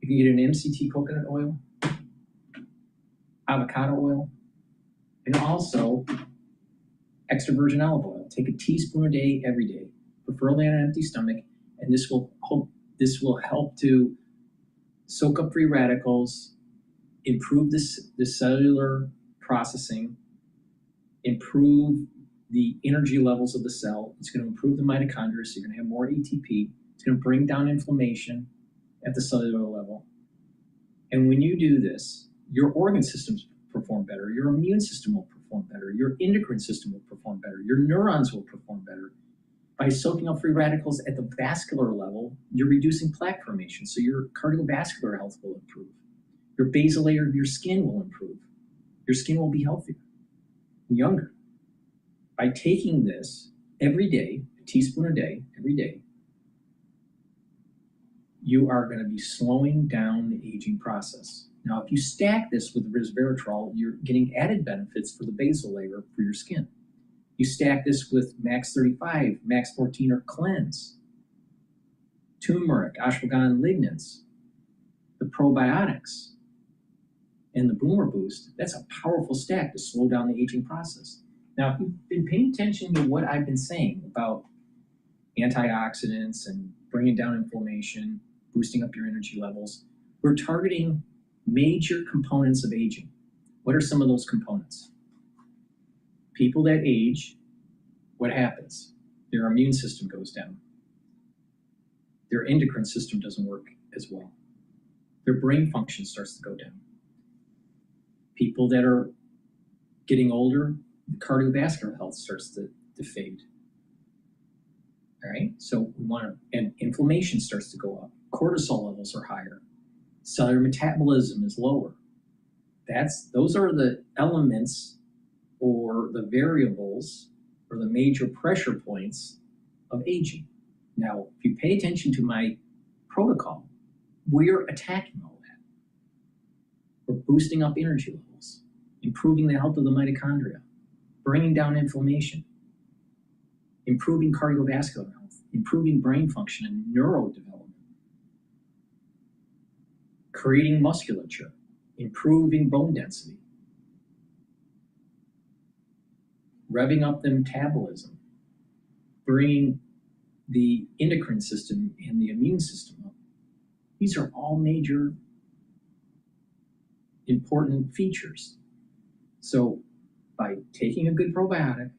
You can get an MCT coconut oil, avocado oil, and also extra virgin olive oil. Take a teaspoon a day every day, preferably on an empty stomach, and this will help to soak up free radicals, improve the cellular processing, improve the energy levels of the cell. It's going to improve the mitochondria, so you're going to have more ATP. It's going to bring down inflammation at the cellular level. And when you do this, your organ systems perform better, your immune system will perform better, your endocrine system will perform better, your neurons will perform better. By soaking up free radicals at the vascular level, you're reducing plaque formation, so your cardiovascular health will improve. Your basal layer of your skin will improve. Your skin will be healthier and younger. By taking this every day, a teaspoon a day, every day, you are going to be slowing down the aging process. Now, if you stack this with resveratrol, you're getting added benefits for the basal layer for your skin. You stack this with Max 35, Max 14, or Cleanse, turmeric, ashwagandha lignans, the probiotics, and the Boomer Boost. That's a powerful stack to slow down the aging process. Now, if you've been paying attention to what I've been saying about antioxidants and bringing down inflammation, boosting up your energy levels, we're targeting major components of aging. What are some of those components? People that age, what happens? Their immune system goes down. Their endocrine system doesn't work as well. Their brain function starts to go down. People that are getting older, the cardiovascular health starts to fade. All right, so we want to, and inflammation starts to go up. Cortisol levels are higher. Cellular metabolism is lower. Those are the elements or the variables or the major pressure points of aging. Now, if you pay attention to my protocol, we're attacking all that. We're boosting up energy levels, improving the health of the mitochondria, bringing down inflammation, improving cardiovascular health, improving brain function and neurodevelopment, creating musculature, improving bone density, revving up the metabolism, bringing the endocrine system and the immune system up. These are all major important features. So by taking a good probiotic,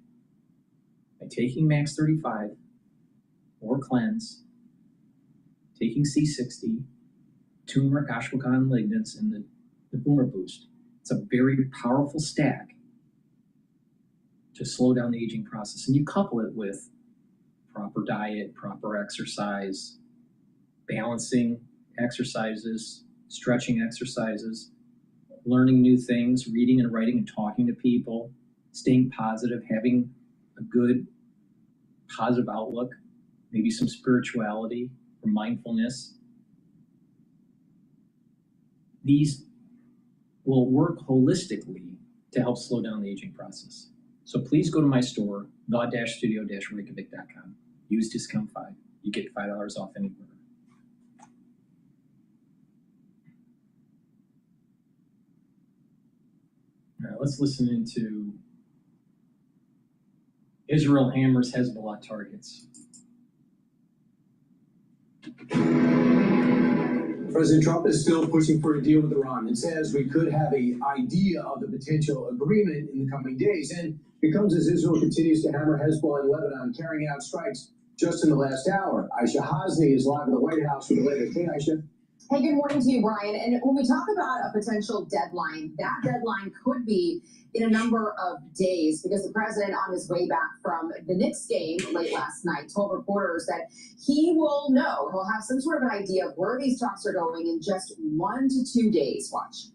by taking Max 35 or Cleanse, taking C60, turmeric, ashwagandha lignans, and the Boomer Boost, it's a very powerful stack to slow down the aging process. And you couple it with proper diet, proper exercise, balancing exercises, stretching exercises, learning new things, reading and writing and talking to people, staying positive, having a good positive outlook, maybe some spirituality or mindfulness. These will work holistically to help slow down the aging process. So please go to my store, the-studio-reykjavik.com. Use discount 5. You get $5 off any order. All right, let's listen into Israel hammers Hezbollah targets. President Trump is still pushing for a deal with Iran and says we could have an idea of the potential agreement in the coming days. And it comes as Israel continues to hammer Hezbollah in Lebanon, carrying out strikes just in the last hour. Aisha Hasni is live in the White House with the latest. Hey, Aisha. Hey, good morning to you, Brian. And when we talk about a potential deadline, that deadline could be in a number of days because the president, on his way back from the Knicks game late last night, told reporters that he will know, he'll have some sort of an idea of where these talks are going in just 1 to 2 days. Watch.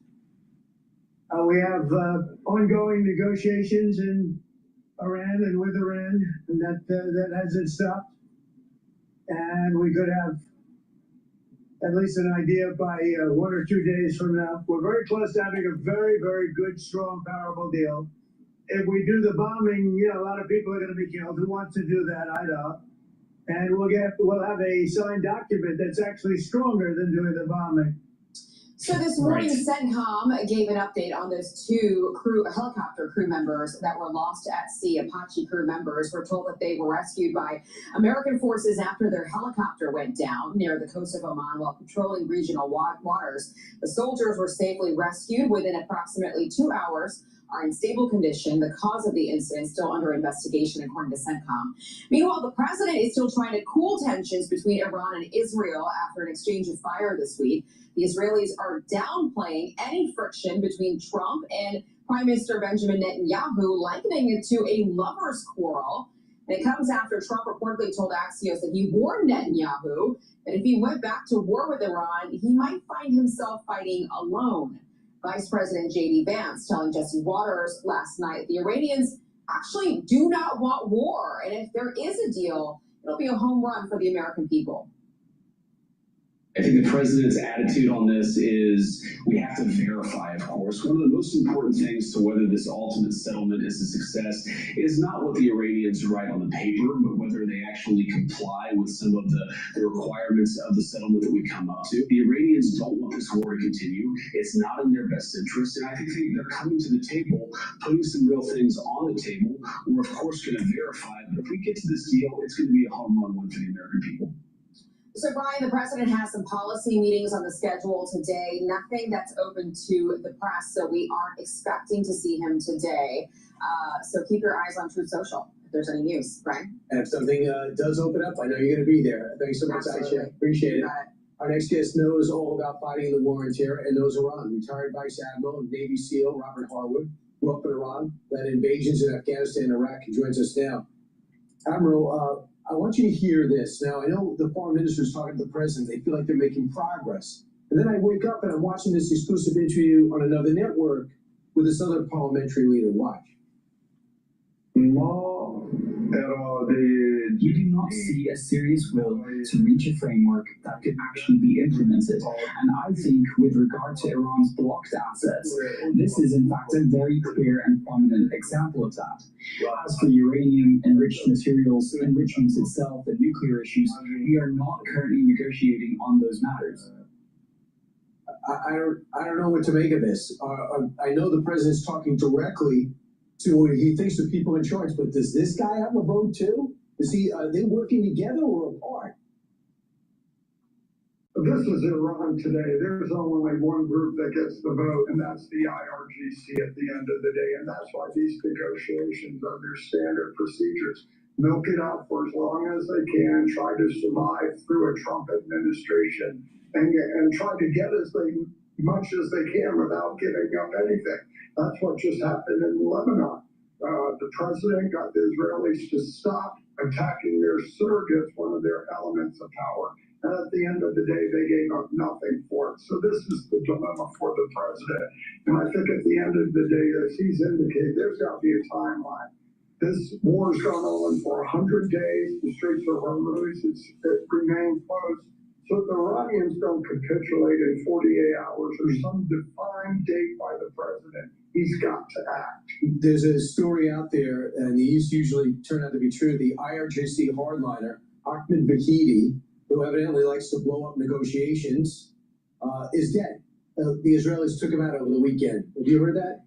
We have ongoing negotiations in Iran and with Iran, and that hasn't stopped. And we could have at least an idea by 1 or 2 days from now. We're very close to having a very, very good, strong, powerful deal. If we do the bombing, a lot of people are going to be killed. Who wants to do that? I don't. And we'll have a signed document that's actually stronger than doing the bombing. So this morning, CENTCOM gave an update on those two helicopter crew members that were lost at sea. Apache crew members were told that they were rescued by American forces after their helicopter went down near the coast of Oman while patrolling regional waters. The soldiers were safely rescued within approximately 2 hours, are in stable condition. The cause of the incident is still under investigation, according to CENTCOM. Meanwhile, the president is still trying to cool tensions between Iran and Israel after an exchange of fire this week. The Israelis are downplaying any friction between Trump and Prime Minister Benjamin Netanyahu, likening it to a lover's quarrel. And it comes after Trump reportedly told Axios that he warned Netanyahu that if he went back to war with Iran, he might find himself fighting alone. Vice President J.D. Vance telling Jesse Waters last night the Iranians actually do not want war. And if there is a deal, it'll be a home run for the American people. I think the president's attitude on this is we have to verify, of course. One of the most important things to whether this ultimate settlement is a success is not what the Iranians write on the paper, but whether they actually comply with some of the requirements of the settlement that we come up to. The Iranians don't want this war to continue. It's not in their best interest. And I think they're coming to the table, putting some real things on the table. We're, of course, going to verify. But if we get to this deal, it's going to be a home run one for the American people. So, Brian, the president has some policy meetings on the schedule today. Nothing that's open to the press, so we aren't expecting to see him today. So keep your eyes on Truth Social if there's any news. Brian? And if something does open up, I know you're going to be there. Thanks so much, Aisha. Appreciate it. Our next guest knows all about fighting the war in terror and knows Iran. Retired Vice Admiral and Navy SEAL Robert Harwood grew up in Iran, led invasions in Afghanistan and Iraq, and joins us now. Admiral, I want you to hear this. Now, I know the foreign minister is talking to the president. They feel like they're making progress. And then I wake up and I'm watching this exclusive interview on another network with this other parliamentary leader. Watch. You do not see a serious will to reach a framework that could actually be implemented. And I think with regard to Iran's blocked assets, this is in fact a very clear and prominent example of that. As for uranium-enriched materials, enrichment itself, and nuclear issues, we are not currently negotiating on those matters. I don't know what to make of this. I know the president's talking directly to he thinks the people in charge, but does this guy have a vote too? Are they working together or apart? This is Iran today. There's only one group that gets the vote, and that's the IRGC at the end of the day. And that's why these negotiations are their standard procedures. Milk it out for as long as they can, try to survive through a Trump administration, and try to get as much as they can without giving up anything. That's what just happened in Lebanon. The president got the Israelis to stop attacking their surrogates, one of their elements of power. And at the end of the day, they gave up nothing for it. So this is the dilemma for the president. And I think at the end of the day, as he's indicated, there's got to be a timeline. This war's gone on for 100 days. The Straits of Hormuz, it remained closed. So if the Iranians don't capitulate in 48 hours or some defined date by the president, he's got to act. There's a story out there, and these usually turn out to be true. The IRGC hardliner, Ahmed Vahidi, who evidently likes to blow up negotiations, is dead. The Israelis took him out over the weekend. Have you heard that?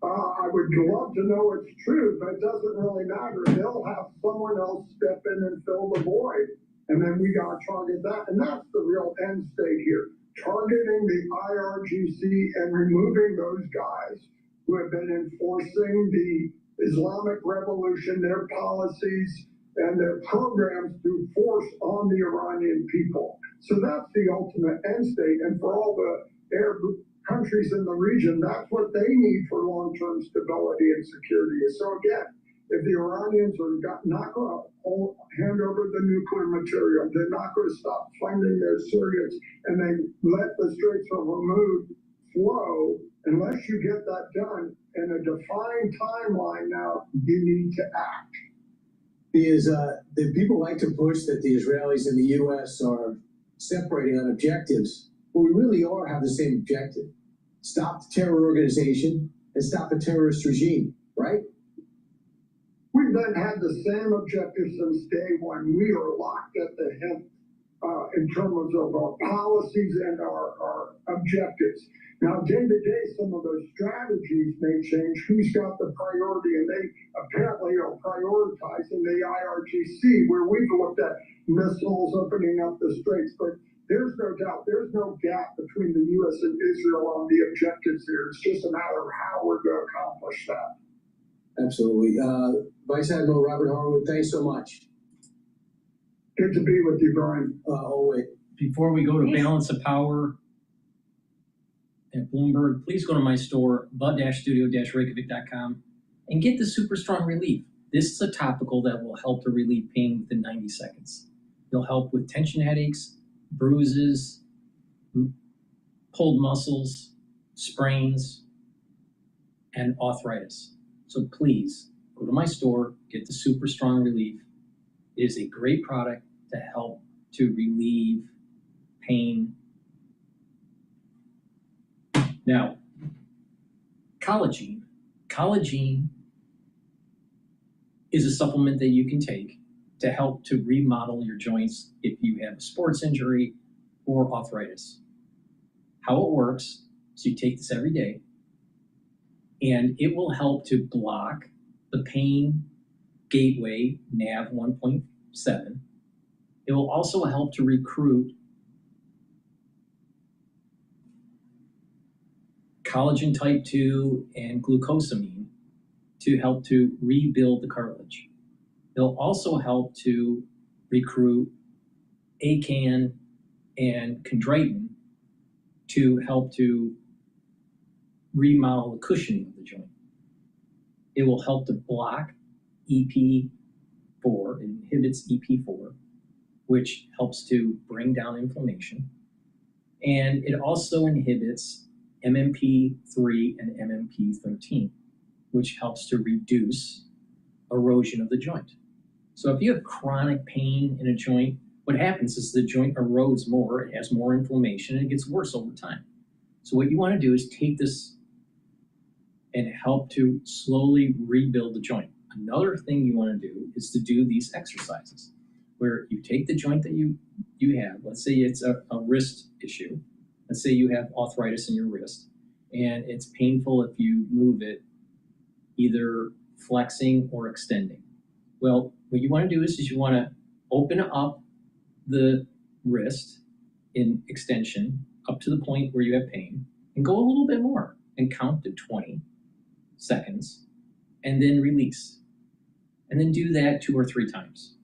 I would love to know it's true, but it doesn't really matter. They'll have someone else step in and fill the void. And then we got to target that. And that's the real end state here. Targeting the IRGC and removing those guys who have been enforcing the Islamic Revolution, their policies, and their programs to force on the Iranian people. So that's the ultimate end state. And for all the Arab countries in the region, that's what they need for long-term stability and security. So again, if the Iranians are not going to hand over the nuclear material, they're not going to stop funding their surrogates, and they let the Straits of Hormuz flow, unless you get that done in a defined timeline now, you need to act. The people like to push that the Israelis and the U.S. are separating on objectives, but we really have the same objective. Stop the terror organization and stop a terrorist regime, right? We've been had the same objectives since day one. We are locked at the hip in terms of our policies and our objectives. Now, day to day, some of those strategies may change. Who's got the priority? And they apparently are prioritizing the IRGC, where we've looked at missiles opening up the straits. But there's no doubt, there's no gap between the U.S. and Israel on the objectives here. It's just a matter of how we're going to accomplish that. Absolutely. Vice Admiral Robert Harwood, thanks so much. Good to be with you, Brian. Always. Before we go to Balance of Power at Bloomberg, please go to my store, the-studio-reykjavik.com, and get the Super Strong Relief. This is a topical that will help to relieve pain within 90 seconds. It'll help with tension headaches, bruises, pulled muscles, sprains, and arthritis. So please go to my store, get the Super Strong Relief. It is a great product to help to relieve pain. Now, collagen. Collagen is a supplement that you can take to help to remodel your joints if you have a sports injury or arthritis. How it works is you take this every day, and it will help to block the pain gateway, NAV 1.7. It will also help to recruit collagen type 2 and glucosamine to help to rebuild the cartilage. It'll also help to recruit ACAN and chondroitin to help to remodel the cushioning of the joint. It will help to block EP4, it inhibits EP4, which helps to bring down inflammation. And it also inhibits MMP3 and MMP13, which helps to reduce erosion of the joint. So if you have chronic pain in a joint, what happens is the joint erodes more, it has more inflammation, and it gets worse over time. So what you want to do is take this and help to slowly rebuild the joint. Another thing you want to do is to do these exercises where you take the joint that you have, let's say it's a wrist issue, let's say you have arthritis in your wrist, and it's painful if you move it, either flexing or extending. Well, what you want to do is you want to open up the wrist in extension up to the point where you have pain, and go a little bit more and count to 20 seconds, and then release. And then do that 2 or 3 times.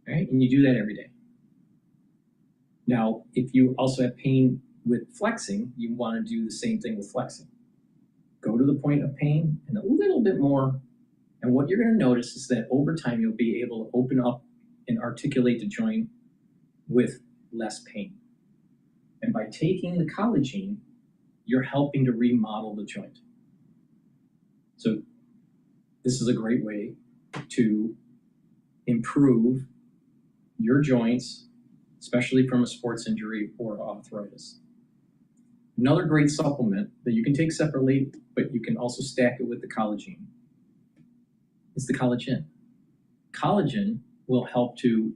All right, and you do that every day. Now, if you also have pain with flexing, you want to do the same thing with flexing. Go to the point of pain and a little bit more. And what you're going to notice is that over time, you'll be able to open up and articulate the joint with less pain. And by taking the collagen, you're helping to remodel the joint. So this is a great way to improve your joints, especially from a sports injury or arthritis. Another great supplement that you can take separately, but you can also stack it with the collagen, is the collagen. Collagen will help to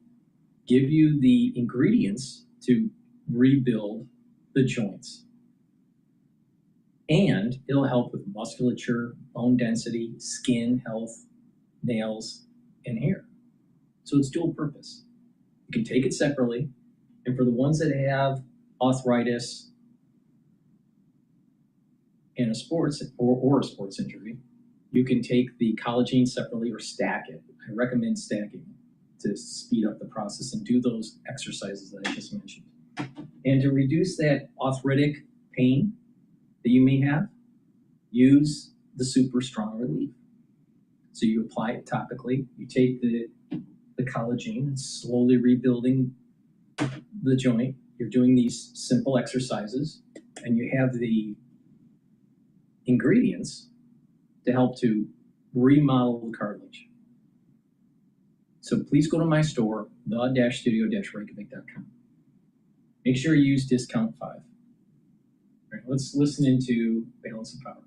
give you the ingredients to rebuild the joints. And it'll help with musculature, bone density, skin health, nails, and hair. So it's dual purpose. You can take it separately. And for the ones that have arthritis and a sports or a sports injury, you can take the collagen separately or stack it. I recommend stacking to speed up the process and do those exercises that I just mentioned. And to reduce that arthritic pain that you may have, use the Super Strong Relief. So you apply it topically, you take the collagen, and slowly rebuilding the joint. You're doing these simple exercises, and you have the ingredients to help to remodel the cartilage. So please go to my store, the-studio-reykjavik.com. Make sure you use discount 5. All right, let's listen into Balance of Power.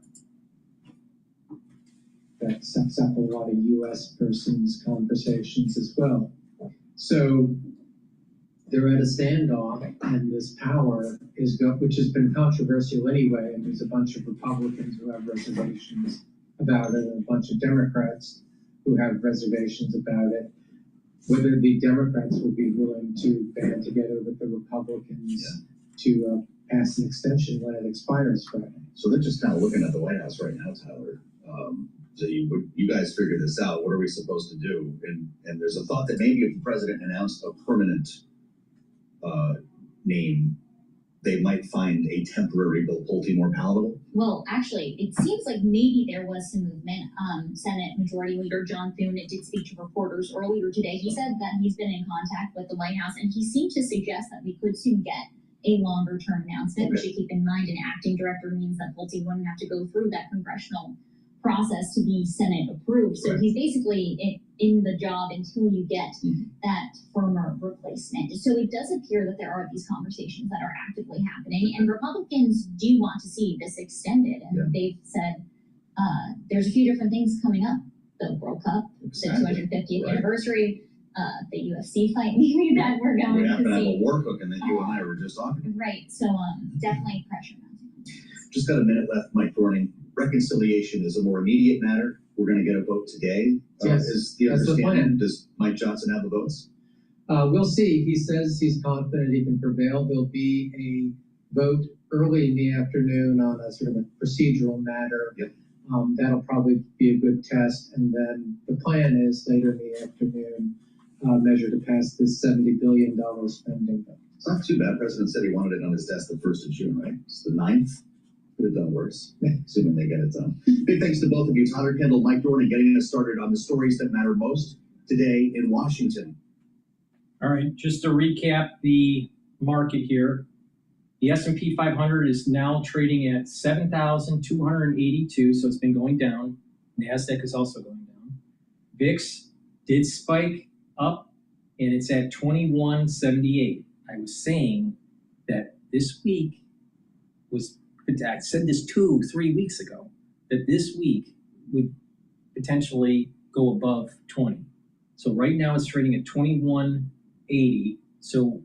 that sucks up a lot of U.S. persons' conversations as well. So they're at a standoff, and this power which has been controversial anyway, and there's a bunch of Republicans who have reservations about it, and a bunch of Democrats who have reservations about it. Whether the Democrats will be willing to band together with the Republicans to pass an extension when it expires Friday. So they're just kind of looking at the White House right now, Tyler. So you guys figure this out. What are we supposed to do? And there's a thought that maybe if the president announced a permanent name, they might find a temporary Bill Pulte more palatable. Well, actually, it seems like maybe there was some movement. Senate Majority Leader John Thune did speak to reporters earlier today. He said that he's been in contact with the White House, and he seemed to suggest that we could soon get a longer-term announcement. Okay. We should keep in mind an acting director means that Pulte wouldn't have to go through that congressional process to be Senate approved. So he's basically in the job until you get that firmer replacement. So it does appear that there are these conversations that are actively happening, and Republicans do want to see this extended. And they've said there's a few different things coming up: the World Cup, the 250th anniversary, the UFC fight maybe that we're going to see. Have a war cooking that you and I were just talking. Right. So definitely pressure. Just got a minute left, Mike Thorning. Reconciliation is a more immediate matter. We're going to get a vote today. Yes, is the that's the understanding? plan. Does Mike Johnson have the votes? We'll see. He says he's confident he can prevail. There'll be a vote early in the afternoon on a sort of a procedural matter. Yep. That'll probably be a good test. And then the plan is later in the afternoon, measure to pass this $70 billion spending bill. It's not too bad. The president said he wanted it on his desk the 1st of June, right? It's the 9th. Could have done worse, assuming they get it done. Big thanks to both of you, Tyler Kendall, Mike Thorning, getting us started on the stories that matter most today in Washington. All right, just to recap the market here, the S&P 500 is now trading at 7,282, so it's been going down. NASDAQ is also going down. VIX did spike up, and it's at 2178. I was saying that this week was, I said this 2-3 weeks ago, that this week would potentially go above 20. So right now it's trading at 2180. So,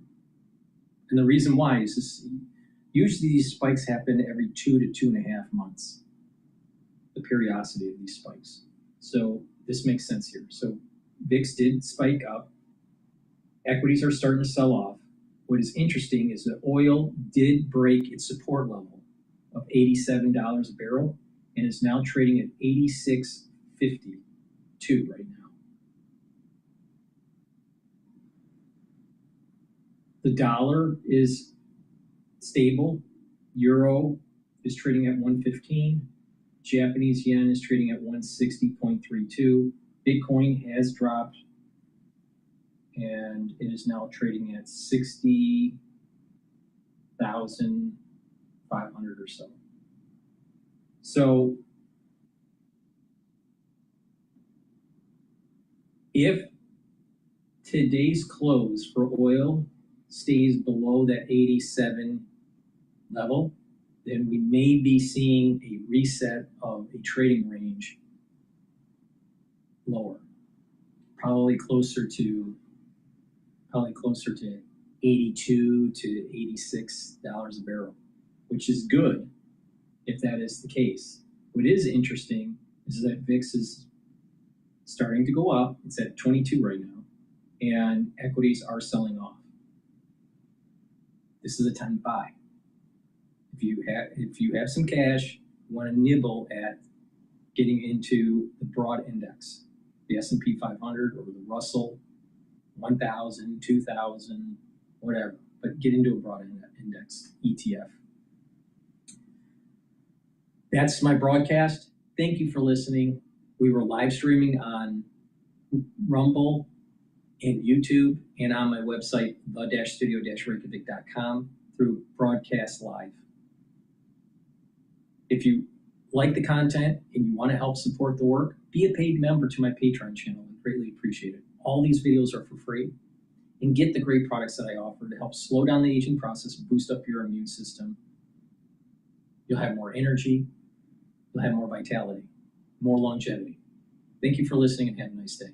and the reason why is this, usually these spikes happen every 2 to 2.5 months, the periodicity of these spikes. So this makes sense here. So VIX did spike up. Equities are starting to sell off. What is interesting is that oil did break its support level of $87 a barrel and is now trading at $86.52 right now. The dollar is stable. Euro is trading at 115. Japanese yen is trading at 160.32. Bitcoin has dropped and it is now trading at 60,500 or so. So if today's close for oil stays below that 87 level, then we may be seeing a reset of a trading range lower, probably closer to 82 to $86 a barrel, which is good if that is the case. What is interesting is that VIX is starting to go up. It's at 22 right now, and equities are selling off. This is a time to buy. If you have some cash, you want to nibble at getting into the broad index, the S&P 500 or the Russell 1,000, 2,000, whatever, but get into a broad index ETF. That's my broadcast. Thank you for listening. We were live streaming on Rumble and YouTube and on my website, the-studio-reykjavik.com through Broadcast Live. If you like the content and you want to help support the work, be a paid member to my Patreon channel. I greatly appreciate it. All these videos are for free, and get the great products that I offer to help slow down the aging process and boost up your immune system. You'll have more energy, you'll have more vitality, more longevity. Thank you for listening and have a nice day.